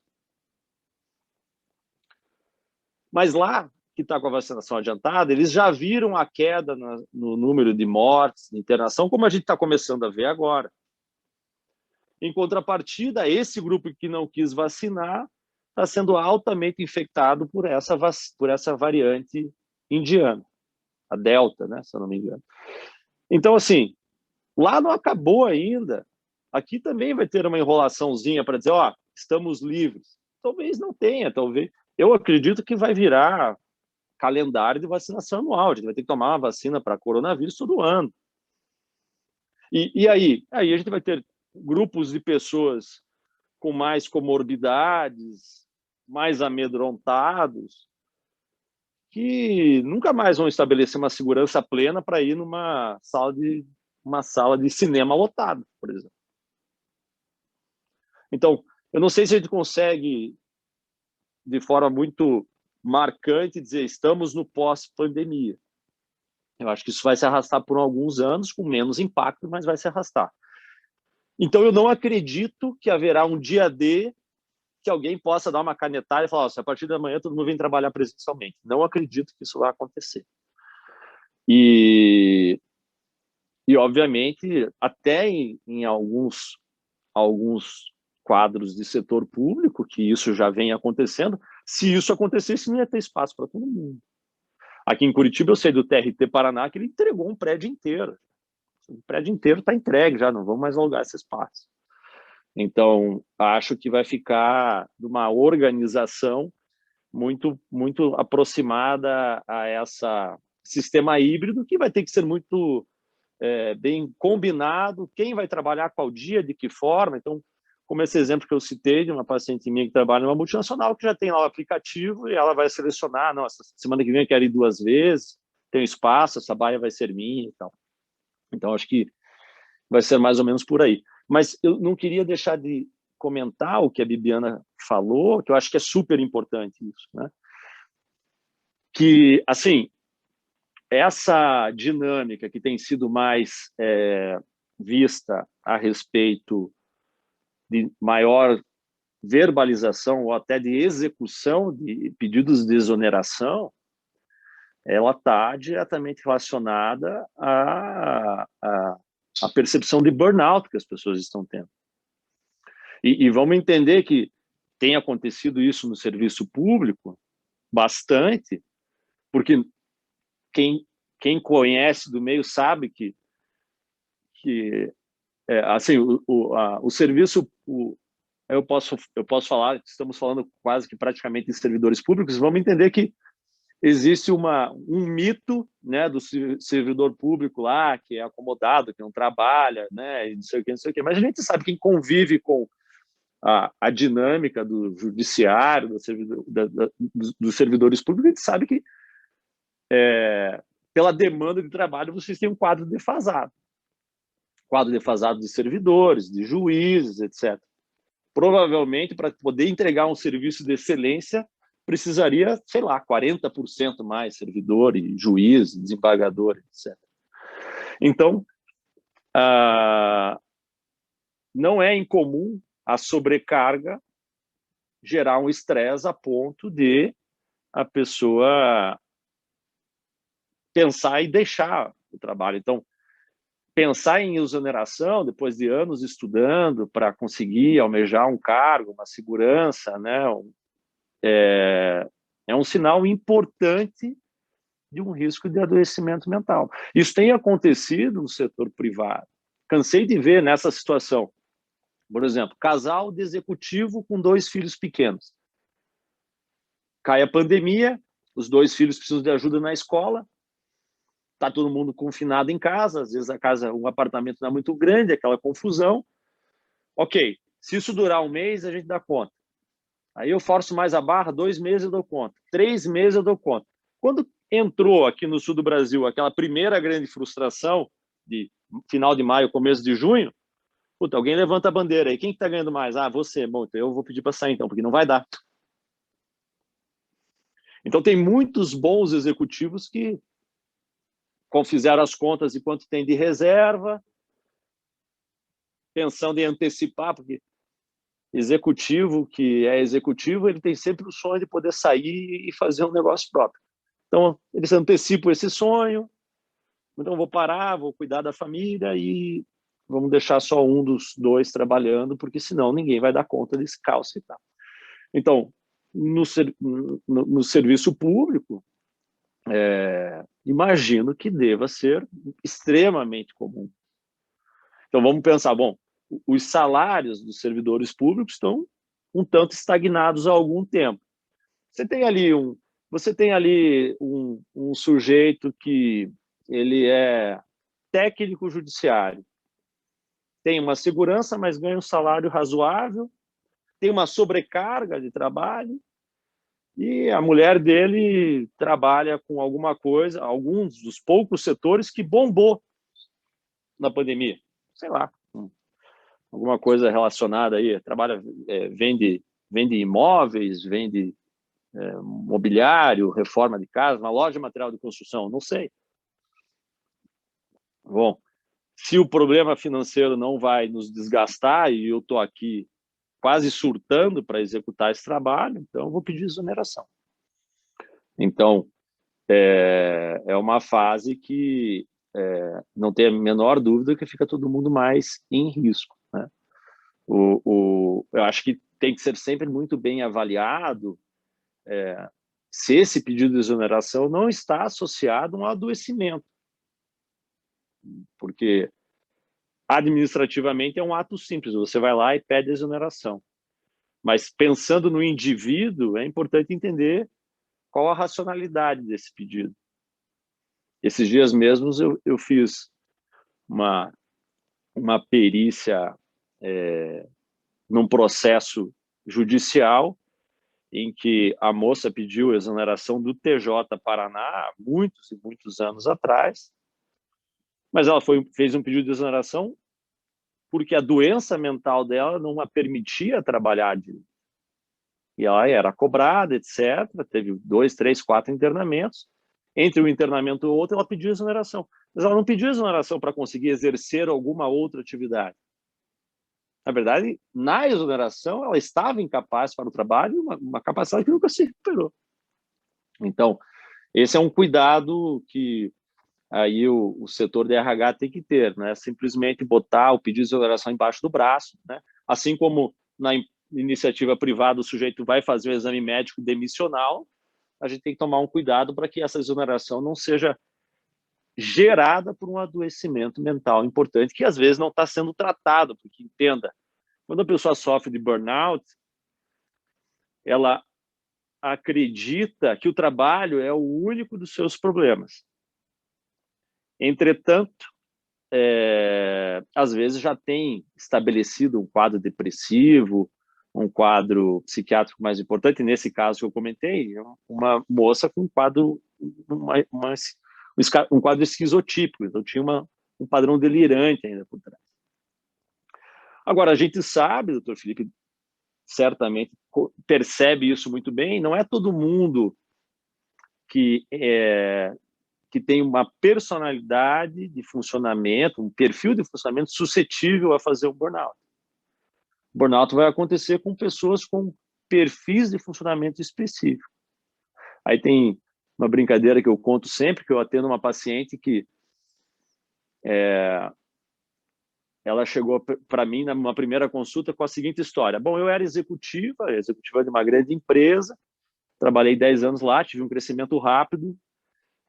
Speaker 6: Mas lá, que está com a vacinação adiantada, eles já viram a queda no número de mortes, de internação, como a gente está começando a ver agora. Em contrapartida, esse grupo que não quis vacinar está sendo altamente infectado por essa variante indiana, a Delta, né, se eu não me engano. Então, assim, lá não acabou ainda. Aqui também vai ter uma enrolaçãozinha para dizer, estamos livres. Talvez não tenha, talvez. Eu acredito que vai virar calendário de vacinação anual. A gente vai ter que tomar uma vacina para coronavírus todo ano. E aí a gente vai ter grupos de pessoas com mais comorbidades, mais amedrontados, que nunca mais vão estabelecer uma segurança plena para ir numa sala de cinema lotada, por exemplo. Então, eu não sei se a gente consegue, de forma muito marcante, dizer estamos no pós-pandemia. Eu acho que isso vai se arrastar por alguns anos, com menos impacto, mas vai se arrastar. Então, eu não acredito que haverá um dia D que alguém possa dar uma canetada e falar, a partir da manhã todo mundo vem trabalhar presencialmente. Não acredito que isso vai acontecer. E obviamente, até em alguns quadros de setor público, que isso já vem acontecendo, se isso acontecesse, não ia ter espaço para todo mundo. Aqui em Curitiba, eu sei do TRT Paraná que ele entregou um prédio inteiro. O prédio inteiro está entregue já, não vamos mais alugar esse espaço. Então, acho que vai ficar de uma organização muito, muito aproximada a esse sistema híbrido, que vai ter que ser muito bem combinado, quem vai trabalhar qual dia, de que forma. Então, como esse exemplo que eu citei de uma paciente minha que trabalha numa multinacional, que já tem lá o aplicativo e ela vai selecionar, não, essa semana que vem eu quero ir 2 vezes, tem espaço, essa baia vai ser minha e tal. Então, acho que vai ser mais ou menos por aí. Mas eu não queria deixar de comentar o que a Bibiana falou, que eu acho que é super importante isso, né? Que, assim, essa dinâmica que tem sido mais vista a respeito de maior verbalização ou até de execução de pedidos de exoneração, ela está diretamente relacionada à percepção de burnout que as pessoas estão tendo. E vamos entender que tem acontecido isso no serviço público bastante, porque quem conhece do meio sabe que assim, o serviço eu posso falar, estamos falando quase que praticamente em servidores públicos, vamos entender que existe um mito, né, do servidor público lá, que é acomodado, que não trabalha, né, e não sei o que, não sei o que. Mas a gente sabe, quem convive com a dinâmica do judiciário, dos servidores públicos, a gente sabe que, pela demanda de trabalho, vocês têm um quadro defasado. Quadro defasado de servidores, de juízes, etc. Provavelmente, para poder entregar um serviço de excelência, precisaria, sei lá, 40% mais servidor e juiz, desembargador, etc. Então, não é incomum a sobrecarga gerar um estresse a ponto de a pessoa pensar e deixar o trabalho. Então, pensar em exoneração, depois de anos estudando para conseguir almejar um cargo, uma segurança, né, é um sinal importante de um risco de adoecimento mental. Isso tem acontecido no setor privado. Cansei de ver nessa situação, por exemplo, casal de executivo com 2 filhos pequenos. Cai a pandemia, os 2 filhos precisam de ajuda na escola, está todo mundo confinado em casa, às vezes um apartamento não é muito grande, aquela confusão. Ok, se isso durar um mês, a gente dá conta. Aí eu forço mais a barra, 2 meses eu dou conta, 3 meses eu dou conta. Quando entrou aqui no sul do Brasil aquela primeira grande frustração, de final de maio, começo de junho, puta, alguém levanta a bandeira aí, quem está ganhando mais? Ah, você. Bom, então eu vou pedir para sair então, porque não vai dar. Então tem muitos bons executivos que fizeram as contas de quanto tem de reserva, pensando em antecipar, porque executivo que é executivo, ele tem sempre o sonho de poder sair e fazer um negócio próprio. Então, eles antecipam esse sonho, então vou parar, vou cuidar da família e vamos deixar só um dos 2 trabalhando, porque senão ninguém vai dar conta desse caos e tal. Então, no serviço público, imagino que deva ser extremamente comum. Então, vamos pensar, bom, os salários dos servidores públicos estão um tanto estagnados há algum tempo. Você tem ali um sujeito que ele é técnico judiciário, tem uma segurança, mas ganha um salário razoável, tem uma sobrecarga de trabalho, e a mulher dele trabalha com alguma coisa, alguns dos poucos setores que bombou na pandemia. Sei lá, alguma coisa relacionada aí, trabalha, vende imóveis, vende mobiliário, reforma de casa, uma loja de material de construção, não sei. Bom, se o problema financeiro não vai nos desgastar e eu estou aqui quase surtando para executar esse trabalho, então eu vou pedir exoneração. Então, é uma fase que não tem a menor dúvida que fica todo mundo mais em risco, né? Eu acho que tem que ser sempre muito bem avaliado se esse pedido de exoneração não está associado a um adoecimento, porque administrativamente é um ato simples, você vai lá e pede exoneração. Mas pensando no indivíduo, é importante entender qual a racionalidade desse pedido. Esses dias mesmos eu fiz uma perícia num processo judicial em que a moça pediu exoneração do TJ Paraná há muitos e muitos anos atrás, mas ela fez um pedido de exoneração porque a doença mental dela não a permitia trabalhar e ela era cobrada, etc. Teve 2, 3, 4 internamentos. Entre um internamento e o outro, ela pediu exoneração. Mas ela não pediu exoneração para conseguir exercer alguma outra atividade. Na verdade, na exoneração, ela estava incapaz para o trabalho, uma capacidade que nunca se recuperou. Então, esse é um cuidado que aí o setor de RH tem que ter, né? Simplesmente botar o pedido de exoneração embaixo do braço, né? Assim como na iniciativa privada o sujeito vai fazer o exame médico demissional, a gente tem que tomar um cuidado para que essa exoneração não seja gerada por um adoecimento mental importante que às vezes não está sendo tratado, porque entenda, Quando a pessoa sofre de burnout, ela acredita que o trabalho é o único dos seus problemas. Entretanto, às vezes já tem estabelecido um quadro depressivo, um quadro psiquiátrico mais importante, nesse caso que eu comentei, uma moça com um quadro, um quadro esquizotípico, então tinha um padrão delirante ainda por trás. Agora, a gente sabe, doutor Felipe, certamente percebe isso muito bem, não é todo mundo que tem uma personalidade de funcionamento, um perfil de funcionamento suscetível a fazer um burnout. O burnout vai acontecer com pessoas com perfis de funcionamento específico. Aí tem uma brincadeira que eu conto sempre, que eu atendo uma paciente que ela chegou para mim numa primeira consulta com a seguinte história. Bom, eu era executiva de uma grande empresa, trabalhei 10 anos lá, tive um crescimento rápido,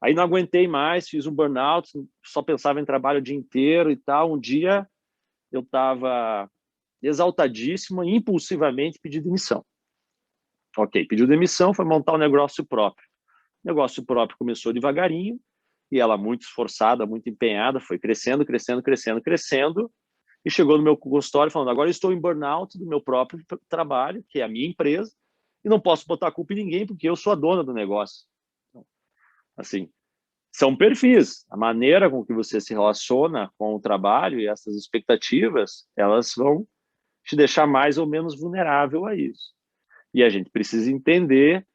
Speaker 6: aí não aguentei mais, fiz um burnout, só pensava em trabalho o dia inteiro e tal. Um dia eu estava exaltadíssimo e impulsivamente pedi demissão. Ok, pediu demissão, foi montar um negócio próprio. O negócio próprio começou devagarinho e ela muito esforçada, muito empenhada, foi crescendo, crescendo, crescendo, crescendo, e chegou no meu consultório falando, agora eu estou em burnout do meu próprio trabalho, que é a minha empresa, e não posso botar a culpa em ninguém porque eu sou a dona do negócio. Assim, são perfis. A maneira com que você se relaciona com o trabalho e essas expectativas, elas vão te deixar mais ou menos vulnerável a isso. E a gente precisa entender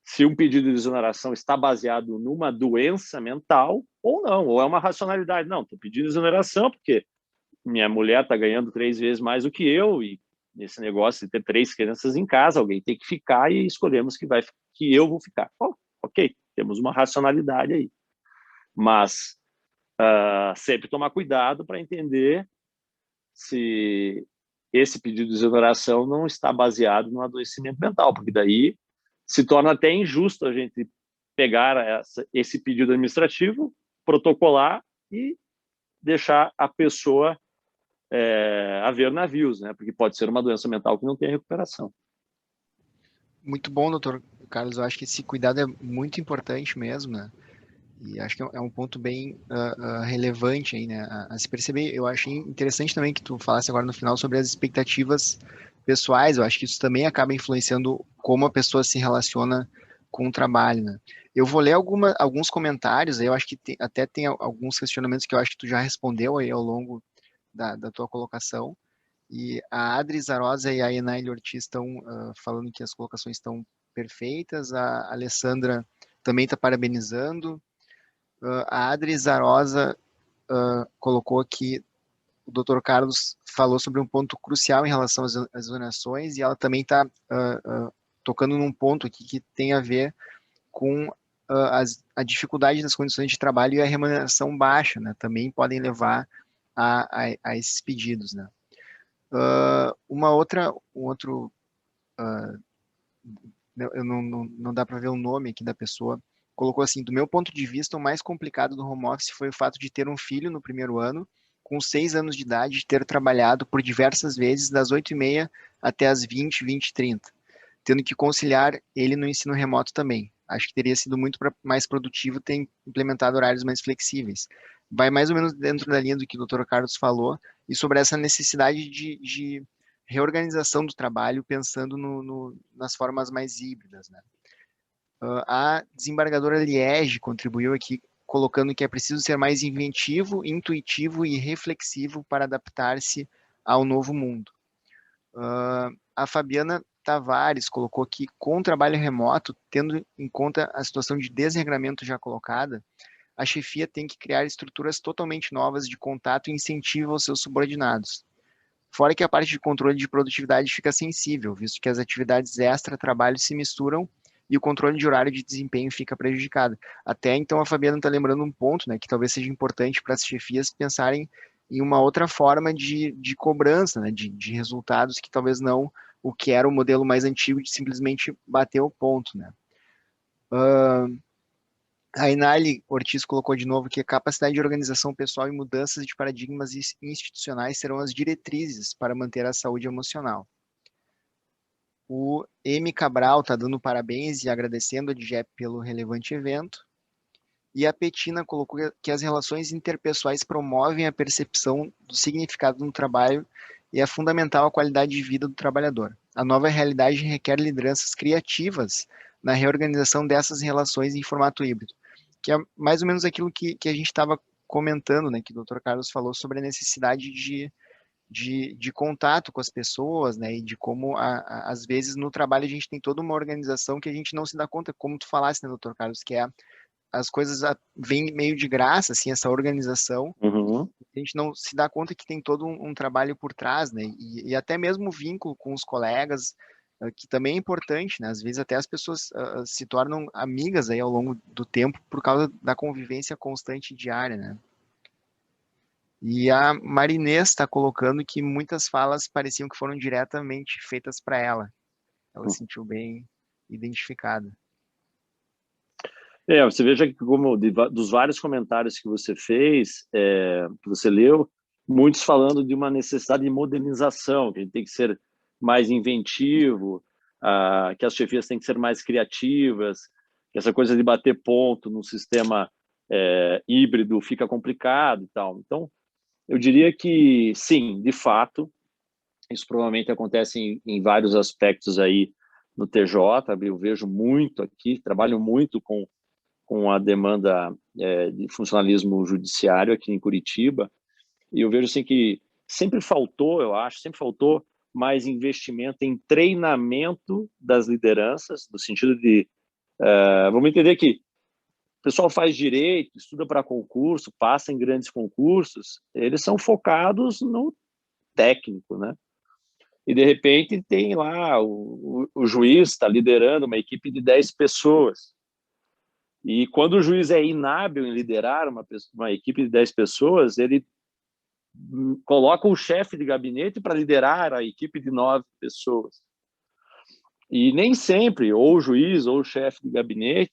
Speaker 6: se um pedido de exoneração está baseado numa doença mental ou não, ou é uma racionalidade. Não, estou pedindo exoneração porque minha mulher está ganhando 3 vezes mais do que eu e nesse negócio de ter 3 crianças em casa, alguém tem que ficar e escolhemos que eu vou ficar. Oh, ok, temos uma racionalidade aí. Mas sempre tomar cuidado para entender se esse pedido de exoneração não está baseado no adoecimento mental, porque daí se torna até injusto a gente pegar esse pedido administrativo, protocolar e deixar a pessoa a ver navios, né? Porque pode ser uma doença mental que não tem recuperação.
Speaker 5: Muito bom, doutor Carlos. Eu acho que esse cuidado é muito importante mesmo, né? E acho que é um ponto bem relevante aí, né? A se perceber. Eu achei interessante também que tu falasse agora no final sobre as expectativas pessoais. Eu acho que isso também acaba influenciando como a pessoa se relaciona com o trabalho, né? Eu vou ler alguns comentários aí. Eu acho que até tem alguns questionamentos que eu acho que tu já respondeu aí ao longo da tua colocação. E a Adri Zarosa e a Enaile Ortiz estão falando que as colocações estão perfeitas. A Alessandra também está parabenizando. A Adri Zarosa colocou que o Dr. Carlos falou sobre um ponto crucial em relação às exonerações e ela também está tocando num ponto aqui que tem a ver com a dificuldade das condições de trabalho e a remuneração baixa, né? Também podem levar a esses pedidos, né? Um outro não dá para ver o nome aqui da pessoa, colocou assim, do meu ponto de vista, o mais complicado do home office foi o fato de ter um filho no primeiro ano, com 6 anos de idade, de ter trabalhado por diversas vezes, das 8h30 até as 20h30, tendo que conciliar ele no ensino remoto também. Acho que teria sido muito mais produtivo ter implementado horários mais flexíveis. Vai mais ou menos dentro da linha do que o Dr. Carlos falou, e sobre essa necessidade de reorganização do trabalho, pensando nas formas mais híbridas, né? A desembargadora Liege contribuiu aqui, colocando que é preciso ser mais inventivo, intuitivo e reflexivo para adaptar-se ao novo mundo. A Fabiana Tavares colocou que, com o trabalho remoto, tendo em conta a situação de desregramento já colocada, a chefia tem que criar estruturas totalmente novas de contato e incentivo aos seus subordinados. Fora que a parte de controle de produtividade fica sensível, visto que as atividades extra-trabalho se misturam e o controle de horário de desempenho fica prejudicado. Até então a Fabiana está lembrando um ponto, né, que talvez seja importante para as chefias pensarem em uma outra forma de cobrança, né, de resultados que talvez não o que era o modelo mais antigo de simplesmente bater o ponto, né. A Inali Ortiz colocou de novo que a capacidade de organização pessoal e mudanças de paradigmas institucionais serão as diretrizes para manter a saúde emocional. O M. Cabral está dando parabéns e agradecendo a DGEP pelo relevante evento. E a Petina colocou que as relações interpessoais promovem a percepção do significado no trabalho e é fundamental a qualidade de vida do trabalhador. A nova realidade requer lideranças criativas na reorganização dessas relações em formato híbrido, que é mais ou menos aquilo que a gente estava comentando, né, que o Dr. Carlos falou sobre a necessidade de contato com as pessoas, né, e de como, às vezes, no trabalho a gente tem toda uma organização que a gente não se dá conta, como tu falaste, né, Dr. Carlos, que as coisas vêm meio de graça, assim, essa organização, a gente não se dá conta que tem todo um trabalho por trás, né, e até mesmo o vínculo com os colegas, que também é importante, né, às vezes até as pessoas se tornam amigas aí ao longo do tempo por causa da convivência constante diária, né. E a Marinês está colocando que muitas falas pareciam que foram diretamente feitas para ela. Ela se sentiu bem identificada.
Speaker 6: Você veja que como dos vários comentários que você fez, que você leu, muitos falando de uma necessidade de modernização, que a gente tem que ser mais inventivo, que as chefias têm que ser mais criativas, que essa coisa de bater ponto num sistema híbrido fica complicado e tal. Então, eu diria que, sim, de fato, isso provavelmente acontece em vários aspectos aí no TJ, eu vejo muito aqui, trabalho muito com a demanda de funcionalismo judiciário aqui em Curitiba, e eu vejo assim que sempre faltou mais investimento em treinamento das lideranças, no sentido de, vamos entender que o pessoal faz direito, estuda para concurso, passa em grandes concursos, eles são focados no técnico, né? E, de repente, tem lá o juiz está liderando uma equipe de 10 pessoas. E quando o juiz é inábil em liderar uma equipe de 10 pessoas, ele coloca o chefe de gabinete para liderar a equipe de 9 pessoas. E nem sempre, ou o juiz ou o chefe de gabinete,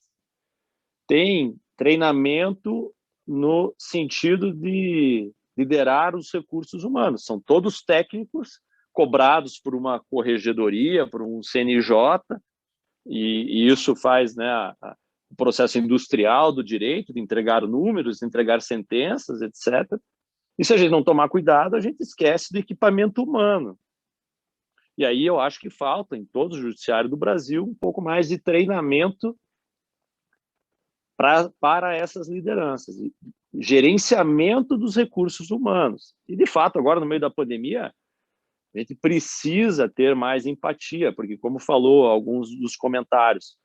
Speaker 6: tem treinamento no sentido de liderar os recursos humanos. São todos técnicos cobrados por uma corregedoria, por um CNJ, e isso faz, né, o processo industrial do direito, de entregar números, de entregar sentenças, etc. E se a gente não tomar cuidado, a gente esquece do equipamento humano. E aí eu acho que falta, em todo o judiciário do Brasil, um pouco mais de treinamento para essas lideranças, gerenciamento dos recursos humanos. E, de fato, agora, no meio da pandemia, a gente precisa ter mais empatia, porque, como falou alguns dos comentários,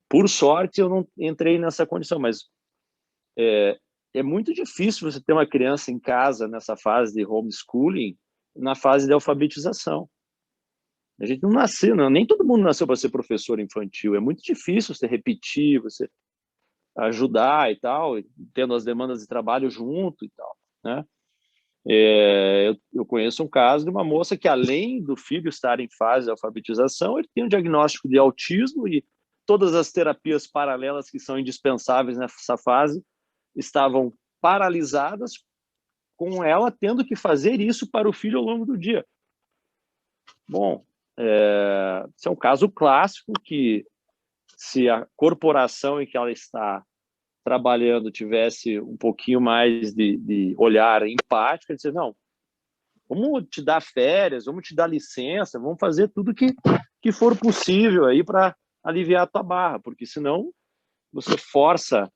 Speaker 6: por sorte eu não entrei nessa condição, mas é muito difícil você ter uma criança em casa nessa fase de homeschooling, na fase de alfabetização. A gente não nasceu, nem todo mundo nasceu para ser professor infantil, é muito difícil você repetir, você ajudar e tal, tendo as demandas de trabalho junto e tal, né? Eu conheço um caso de uma moça que, além do filho estar em fase de alfabetização, ele tem um diagnóstico de autismo e todas as terapias paralelas que são indispensáveis nessa fase estavam paralisadas, com ela tendo que fazer isso para o filho ao longo do dia. Bom, esse é um caso clássico que, se a corporação em que ela está trabalhando tivesse um pouquinho mais de olhar empático, dizer, não, vamos te dar férias, vamos te dar licença, vamos fazer tudo que for possível aí para aliviar a tua barra, porque senão você força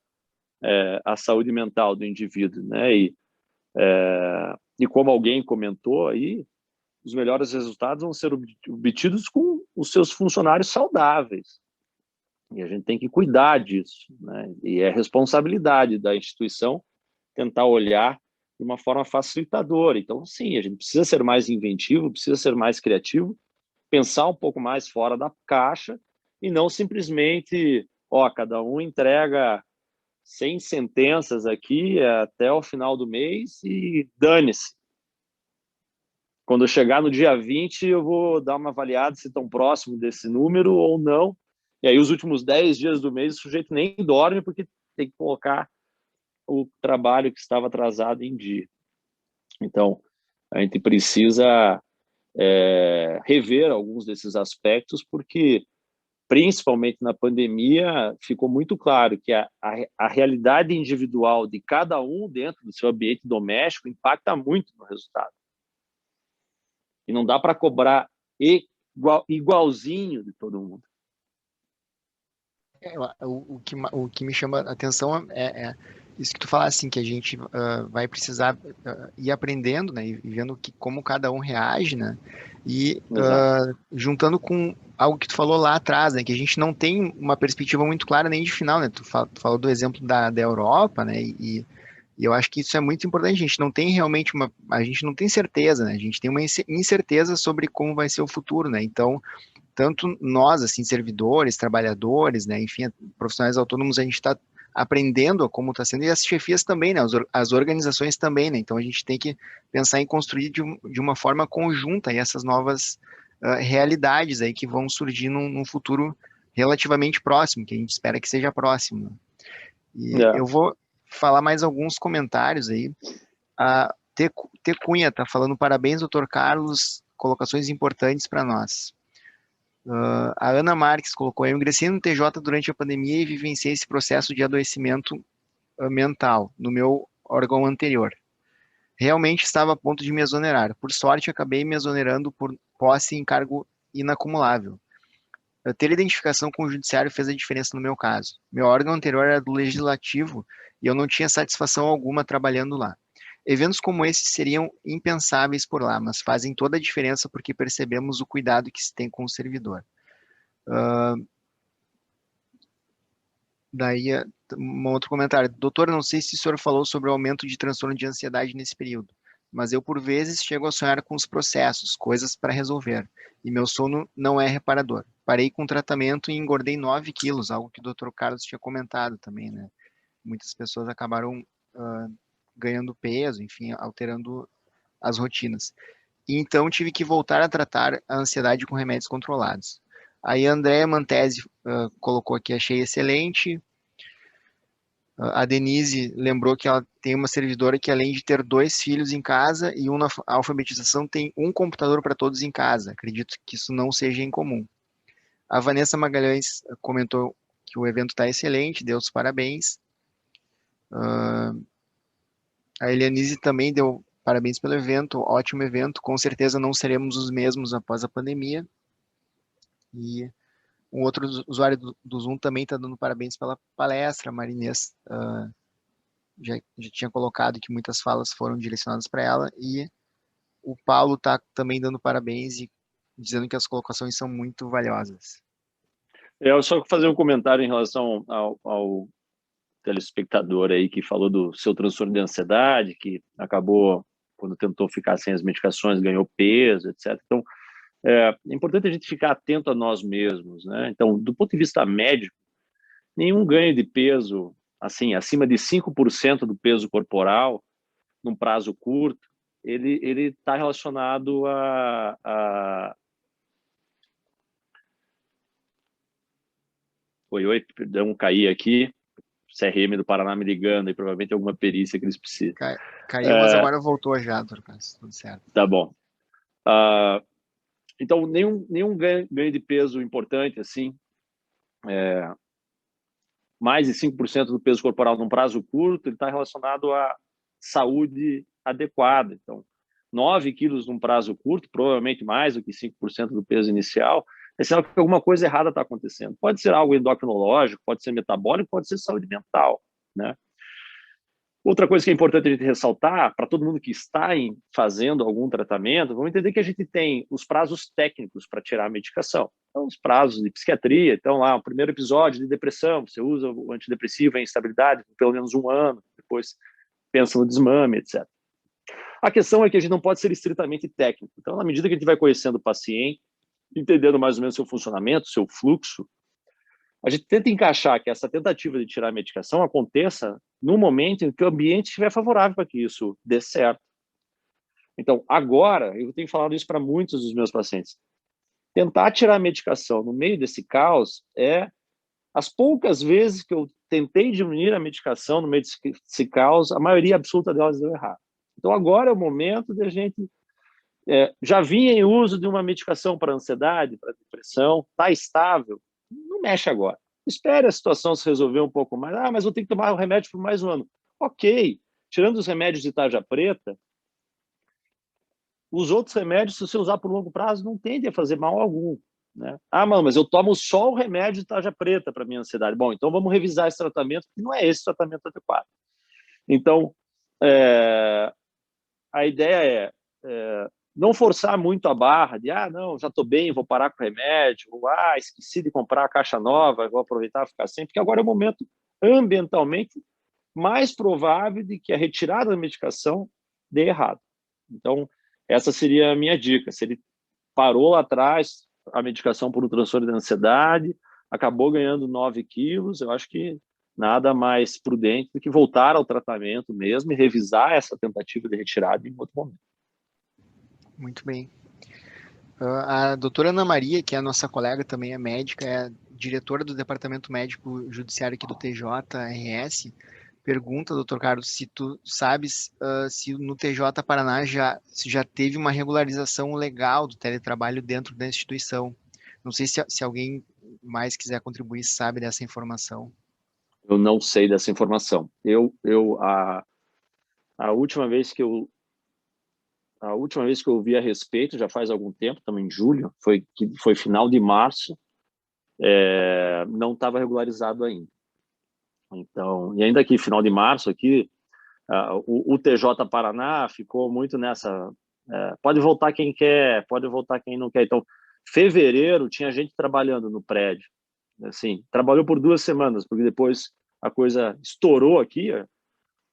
Speaker 6: a saúde mental do indivíduo, né? E como alguém comentou aí, os melhores resultados vão ser obtidos com os seus funcionários saudáveis. E a gente tem que cuidar disso, né? E é responsabilidade da instituição tentar olhar de uma forma facilitadora. Então, sim, a gente precisa ser mais inventivo, precisa ser mais criativo, pensar um pouco mais fora da caixa e não simplesmente, cada um entrega 100 sentenças aqui até o final do mês e dane-se. Quando eu chegar no dia 20, eu vou dar uma avaliada se estão próximo desse número ou não, E aí, os últimos 10 dias do mês, o sujeito nem dorme porque tem que colocar o trabalho que estava atrasado em dia. Então, a gente precisa rever alguns desses aspectos, porque, principalmente na pandemia, ficou muito claro que a realidade individual de cada um dentro do seu ambiente doméstico impacta muito no resultado. E não dá para cobrar igualzinho de todo mundo.
Speaker 5: O que me chama a atenção é isso que tu falaste, assim, que a gente vai precisar ir aprendendo, né, e vendo como cada um reage, né, e juntando com algo que tu falou lá atrás, né, que a gente não tem uma perspectiva muito clara nem de final, né, tu falou do exemplo da Europa, né, e eu acho que isso é muito importante. A gente não tem realmente a gente não tem certeza, né, a gente tem uma incerteza sobre como vai ser o futuro, né, então tanto nós, assim, servidores, trabalhadores, né, enfim, profissionais autônomos, a gente está aprendendo como está sendo, e as chefias também, né, as organizações também, né, então a gente tem que pensar em construir de uma forma conjunta aí essas novas realidades aí que vão surgir num futuro relativamente próximo, que a gente espera que seja próximo, né? E eu vou falar mais alguns comentários aí. A T. Cunha está falando: parabéns, doutor Carlos, colocações importantes para nós. A Ana Marques colocou: eu ingressei no TJ durante a pandemia e vivenciei esse processo de adoecimento mental no meu órgão anterior. Realmente estava a ponto de me exonerar. Por sorte, acabei me exonerando por posse em cargo inacumulável. Ter identificação com o judiciário fez a diferença no meu caso. Meu órgão anterior era do legislativo e eu não tinha satisfação alguma trabalhando lá. Eventos como esses seriam impensáveis por lá, mas fazem toda a diferença porque percebemos o cuidado que se tem com o servidor. Daí, um outro comentário. Doutor, não sei se o senhor falou sobre o aumento de transtorno de ansiedade nesse período, mas eu, por vezes, chego a sonhar com os processos, coisas para resolver, e meu sono não é reparador. Parei com o tratamento e engordei 9 quilos, algo que o doutor Carlos tinha comentado também, né? Muitas pessoas acabaram ganhando peso, enfim, alterando as rotinas. E então tive que voltar a tratar a ansiedade com remédios controlados. Aí a Andréa Mantesi colocou aqui: achei excelente. A Denise lembrou que ela tem uma servidora que, além de ter 2 filhos em casa e na alfabetização, tem um computador para todos em casa. Acredito que isso não seja incomum. A Vanessa Magalhães comentou que o evento está excelente, deu os parabéns. A Elianise também deu parabéns pelo evento, ótimo evento. Com certeza não seremos os mesmos após a pandemia. E um outro usuário do Zoom também está dando parabéns pela palestra. A Marinês já tinha colocado que muitas falas foram direcionadas para ela. E o Paulo está também dando parabéns e dizendo que as colocações são muito valiosas.
Speaker 6: Eu só fazer um comentário em relação ao telespectador aí que falou do seu transtorno de ansiedade, que acabou, quando tentou ficar sem as medicações, ganhou peso, etc. Então, é importante a gente ficar atento a nós mesmos, né? Então, do ponto de vista médico, nenhum ganho de peso, assim, acima de 5% do peso corporal, num prazo curto, ele está relacionado a... Oi, perdão, caí aqui. CRM do Paraná me ligando e provavelmente alguma perícia que eles precisam.
Speaker 5: Caiu, mas agora voltou já, Dorcas, tudo certo.
Speaker 6: Tá bom. Então, nenhum ganho de peso importante, assim, mais de 5% do peso corporal num prazo curto, ele está relacionado à saúde adequada. Então, 9 quilos num prazo curto, provavelmente mais do que 5% do peso inicial, é sinal que alguma coisa errada está acontecendo. Pode ser algo endocrinológico, pode ser metabólico, pode ser saúde mental, né? Outra coisa que é importante a gente ressaltar, para todo mundo que está fazendo algum tratamento, vamos entender que a gente tem os prazos técnicos para tirar a medicação. Então, os prazos de psiquiatria, então lá, o primeiro episódio de depressão, você usa o antidepressivo em instabilidade por pelo menos 1 ano, depois pensa no desmame, etc. A questão é que a gente não pode ser estritamente técnico. Então, na medida que a gente vai conhecendo o paciente, entendendo mais ou menos o seu funcionamento, o seu fluxo, a gente tenta encaixar que essa tentativa de tirar a medicação aconteça no momento em que o ambiente estiver favorável para que isso dê certo. Então, agora, eu tenho falado isso para muitos dos meus pacientes, tentar tirar a medicação no meio desse caos as poucas vezes que eu tentei diminuir a medicação no meio desse caos, a maioria absoluta delas deu errado. Então, agora é o momento de a gente... já vinha em uso de uma medicação para ansiedade, para depressão, está estável, não mexe agora. Espere a situação se resolver um pouco mais. Mas eu tenho que tomar o remédio por mais um ano. Ok, tirando os remédios de tarja preta, os outros remédios, se você usar por longo prazo, não tendem a fazer mal algum, né? Mas eu tomo só o remédio de tarja preta para minha ansiedade. Bom, então vamos revisar esse tratamento, porque não é esse tratamento adequado. Então, a ideia não forçar muito a barra de, não, já estou bem, vou parar com o remédio, ou, esqueci de comprar a caixa nova, vou aproveitar e ficar sem, porque agora é o momento ambientalmente mais provável de que a retirada da medicação dê errado. Então, essa seria a minha dica. Se ele parou lá atrás a medicação por um transtorno de ansiedade, acabou ganhando 9 quilos, eu acho que nada mais prudente do que voltar ao tratamento mesmo e revisar essa tentativa de retirada em outro momento.
Speaker 5: Muito bem. A doutora Ana Maria, que é a nossa colega, também é médica, é diretora do Departamento Médico Judiciário aqui do TJRS, pergunta, doutor Carlos, se tu sabes se no TJ Paraná já teve uma regularização legal do teletrabalho dentro da instituição. Não sei se alguém mais quiser contribuir, sabe dessa informação.
Speaker 6: Eu não sei dessa informação. A última vez que eu ouvi a respeito, já faz algum tempo, também em julho, foi final de março, não estava regularizado ainda. Então, e ainda aqui, final de março, aqui, o TJ Paraná ficou muito nessa... pode voltar quem quer, pode voltar quem não quer. Então, fevereiro, tinha gente trabalhando no prédio. Assim, trabalhou por 2 semanas, porque depois a coisa estourou aqui.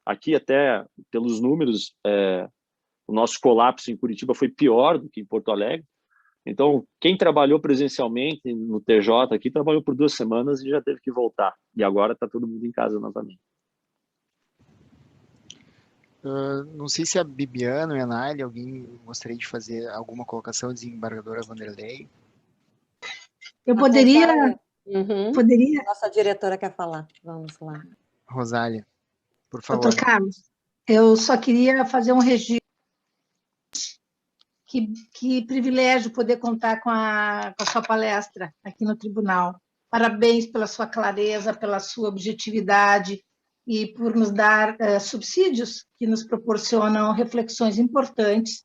Speaker 6: Aqui, até pelos números, o nosso colapso em Curitiba foi pior do que em Porto Alegre. Então, quem trabalhou presencialmente no TJ aqui, trabalhou por 2 semanas e já teve que voltar. E agora está todo mundo em casa novamente.
Speaker 5: Não sei se a Bibiana ou a Anália, alguém gostaria de fazer alguma colocação, desembargadora Vanderlei?
Speaker 7: Eu poderia...
Speaker 1: Poderia? Nossa diretora quer falar. Vamos lá.
Speaker 5: Rosália, por favor.
Speaker 7: Doutor Carlos, eu só queria fazer um registro. Que privilégio poder contar com a sua palestra aqui no tribunal. Parabéns pela sua clareza, pela sua objetividade e por nos dar subsídios que nos proporcionam reflexões importantes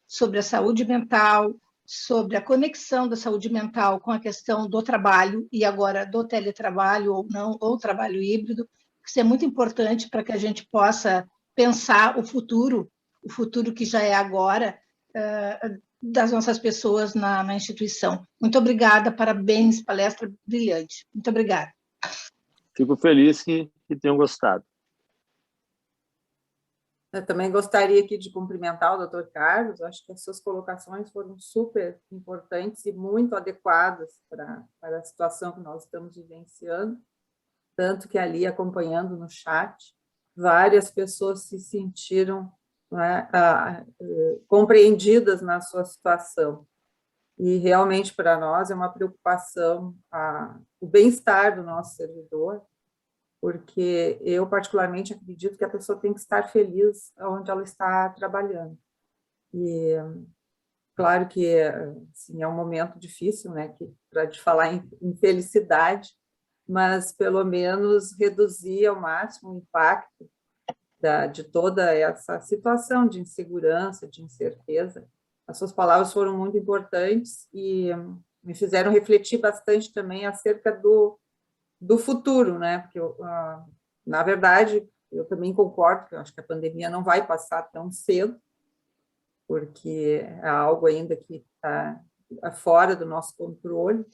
Speaker 7: sobre a saúde mental, sobre a conexão da saúde mental com a questão do trabalho e agora do teletrabalho ou não, ou trabalho híbrido. Isso é muito importante para que a gente possa pensar o futuro que já é agora, das nossas pessoas na instituição. Muito obrigada, parabéns, palestra brilhante. Muito obrigada.
Speaker 6: Fico feliz que tenham gostado.
Speaker 4: Eu também gostaria aqui de cumprimentar o doutor Carlos, acho que as suas colocações foram super importantes e muito adequadas para a situação que nós estamos vivenciando, tanto que ali, acompanhando no chat, várias pessoas se sentiram compreendidas na sua situação. E realmente para nós é uma preocupação o bem-estar do nosso servidor, porque eu particularmente acredito que a pessoa tem que estar feliz onde ela está trabalhando. E claro que assim, é um momento difícil, né, para de falar em felicidade, mas pelo menos reduzir ao máximo o impacto de toda essa situação de insegurança, de incerteza. As suas palavras foram muito importantes e me fizeram refletir bastante também acerca do futuro, né? Porque, na verdade, eu também concordo que eu acho que a pandemia não vai passar tão cedo, porque é algo ainda que está fora do nosso controle.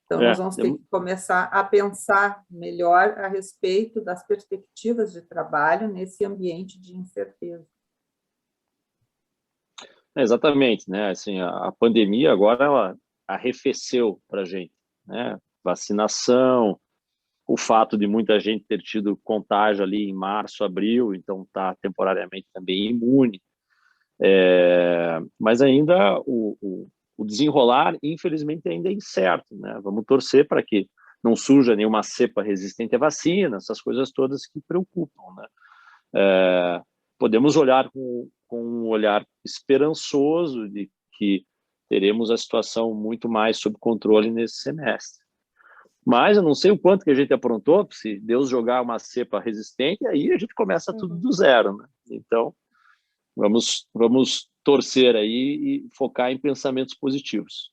Speaker 4: Então, nós vamos ter que começar a pensar melhor a respeito das perspectivas de trabalho nesse ambiente de incerteza.
Speaker 6: Exatamente, né? Assim, a pandemia agora ela arrefeceu para a gente, né? Vacinação, o fato de muita gente ter tido contágio ali em março, abril, então está temporariamente também imune. Mas ainda o o desenrolar, infelizmente, ainda é incerto, né? Vamos torcer para que não surja nenhuma cepa resistente à vacina, essas coisas todas que preocupam, né? Podemos olhar com um olhar esperançoso de que teremos a situação muito mais sob controle nesse semestre. Mas eu não sei o quanto que a gente aprontou, se Deus jogar uma cepa resistente, aí a gente começa tudo do zero, né? Então, vamos torcer aí e focar em pensamentos positivos.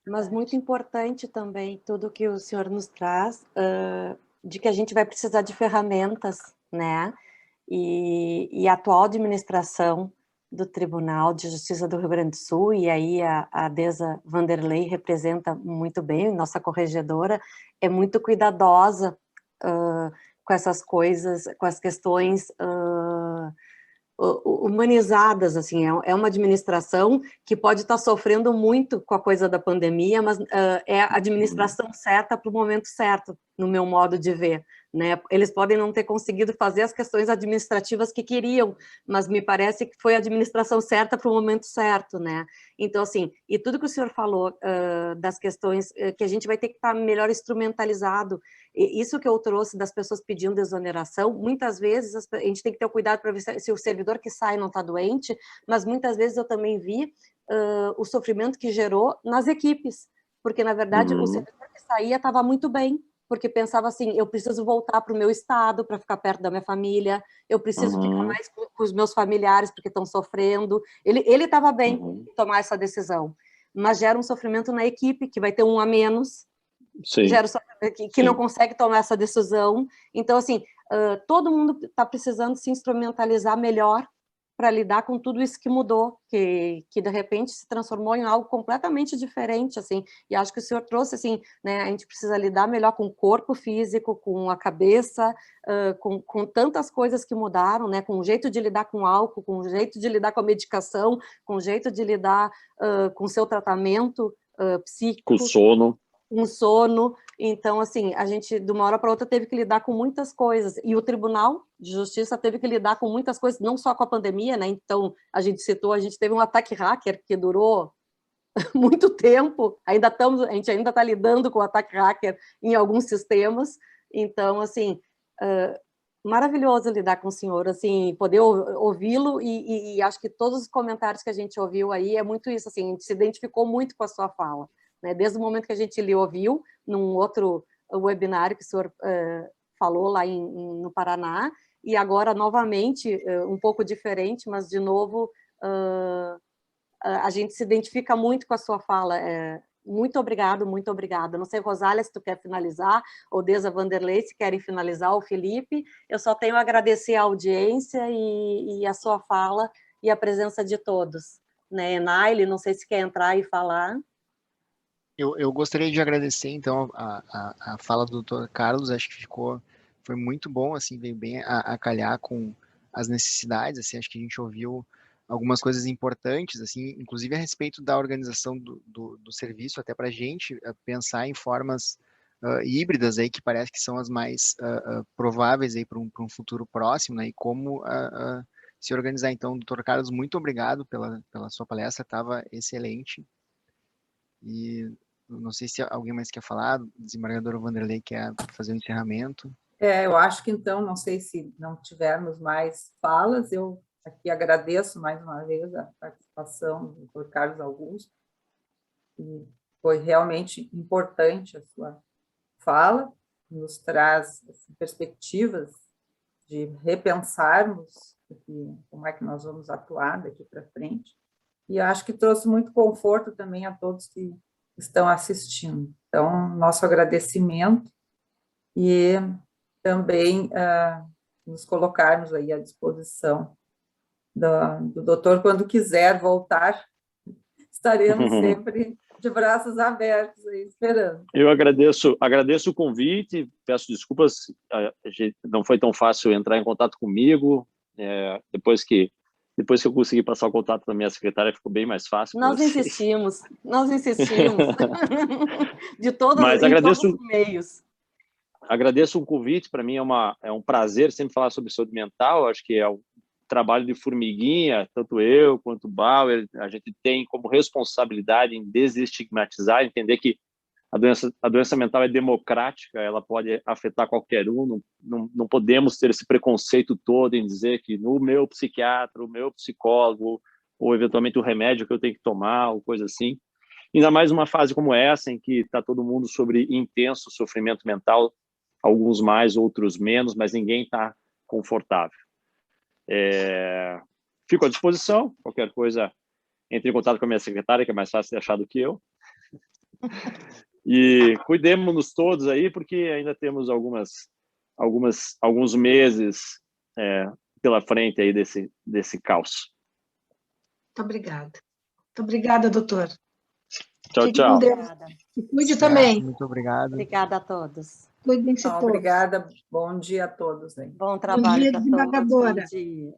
Speaker 1: Mas muito importante também tudo que o senhor nos traz, de que a gente vai precisar de ferramentas, né? E a atual administração do Tribunal de Justiça do Rio Grande do Sul, e aí a Deza Vanderlei representa muito bem, nossa corregedora, é muito cuidadosa com essas coisas, com as questões humanizadas, assim, é uma administração que pode estar sofrendo muito com a coisa da pandemia, mas é a administração certa para o momento certo, no meu modo de ver, né? Eles podem não ter conseguido fazer as questões administrativas que queriam, mas me parece que foi a administração certa para o momento certo, né? Então, assim, e tudo que o senhor falou das questões que a gente vai ter que estar melhor instrumentalizado, isso que eu trouxe das pessoas pedindo exoneração, muitas vezes a gente tem que ter o cuidado para ver se o servidor que sai não está doente, mas muitas vezes eu também vi o sofrimento que gerou nas equipes, porque, na verdade, o servidor que saía estava muito bem, porque pensava assim, eu preciso voltar para o meu estado para ficar perto da minha família, eu preciso ficar mais com os meus familiares porque estão sofrendo. Ele estava bem em tomar essa decisão, mas gera um sofrimento na equipe, que vai ter um a menos, gera que não consegue tomar essa decisão. Então, assim, todo mundo está precisando se instrumentalizar melhor para lidar com tudo isso que mudou, que de repente se transformou em algo completamente diferente, assim, e acho que o senhor trouxe, assim, né, a gente precisa lidar melhor com o corpo físico, com a cabeça, com tantas coisas que mudaram, né, com o jeito de lidar com álcool, com o jeito de lidar com a medicação, com o jeito de lidar com o seu tratamento psíquico.
Speaker 6: Com sono.
Speaker 1: Um sono, então, assim, a gente, de uma hora para outra, teve que lidar com muitas coisas, e o Tribunal de Justiça teve que lidar com muitas coisas, não só com a pandemia, né, então, a gente teve um ataque hacker que durou muito tempo, a gente ainda está lidando com o ataque hacker em alguns sistemas, então, assim, maravilhoso lidar com o senhor, assim, poder ouvi-lo, e acho que todos os comentários que a gente ouviu aí, é muito isso, assim, a gente se identificou muito com a sua fala, né? Desde o momento que a gente lhe ouviu, num outro webinário que o senhor falou lá no Paraná, e agora, novamente, um pouco diferente, mas, de novo, a gente se identifica muito com a sua fala. Muito obrigado, muito obrigada. Não sei, Rosália, se tu quer finalizar, ou Deza Vanderlei, se querem finalizar, ou Felipe. Eu só tenho a agradecer a audiência e a sua fala e a presença de todos. Né, Enaile, não sei se quer entrar e falar.
Speaker 5: Eu gostaria de agradecer, então, a fala do Dr. Carlos, acho que foi muito bom, assim, veio bem a calhar com as necessidades, assim, acho que a gente ouviu algumas coisas importantes, assim, inclusive a respeito da organização do serviço, até para a gente pensar em formas híbridas, aí, que parece que são as mais prováveis para um futuro próximo, né, e como se organizar. Então, Dr. Carlos, muito obrigado pela sua palestra, estava excelente. E não sei se alguém mais quer falar, o desembargador Vanderlei quer fazer um encerramento.
Speaker 4: Eu acho que, então, não sei se não tivermos mais falas, eu aqui agradeço mais uma vez a participação do Dr. Carlos Augusto, e foi realmente importante a sua fala, nos traz assim, perspectivas de repensarmos como é que nós vamos atuar daqui para frente, e acho que trouxe muito conforto também a todos que estão assistindo. Então, nosso agradecimento e também nos colocarmos aí à disposição do doutor quando quiser voltar, estaremos sempre de braços abertos aí, esperando.
Speaker 6: Eu agradeço o convite, peço desculpas, não foi tão fácil entrar em contato comigo, depois que eu consegui passar o contato da minha secretária, ficou bem mais fácil.
Speaker 1: Nós insistimos. De todos os meios.
Speaker 6: Agradeço o convite, para mim é um prazer sempre falar sobre saúde mental, acho que é trabalho de formiguinha, tanto eu quanto o Bauer, a gente tem como responsabilidade em desestigmatizar, entender que a doença mental é democrática, ela pode afetar qualquer um, não podemos ter esse preconceito todo em dizer que no meu psiquiatra, o meu psicólogo, ou eventualmente o remédio que eu tenho que tomar, ou coisa assim. Ainda mais numa fase como essa, em que está todo mundo sobre intenso sofrimento mental, alguns mais, outros menos, mas ninguém está confortável. Fico à disposição, qualquer coisa, entre em contato com a minha secretária, que é mais fácil de achar do que eu. E cuidemos-nos todos aí, porque ainda temos alguns meses pela frente aí desse caos.
Speaker 7: Muito obrigada. Muito obrigada, doutor.
Speaker 6: Tchau,
Speaker 7: Fique com
Speaker 6: tchau.
Speaker 7: Deus. Se cuide também.
Speaker 5: Muito obrigado.
Speaker 1: Obrigada a todos.
Speaker 7: Cuidem-se todos.
Speaker 4: Obrigada, bom dia a todos. Hein?
Speaker 1: Bom trabalho
Speaker 7: dia,
Speaker 1: para todos.
Speaker 7: desembargadora.
Speaker 1: Bom dia.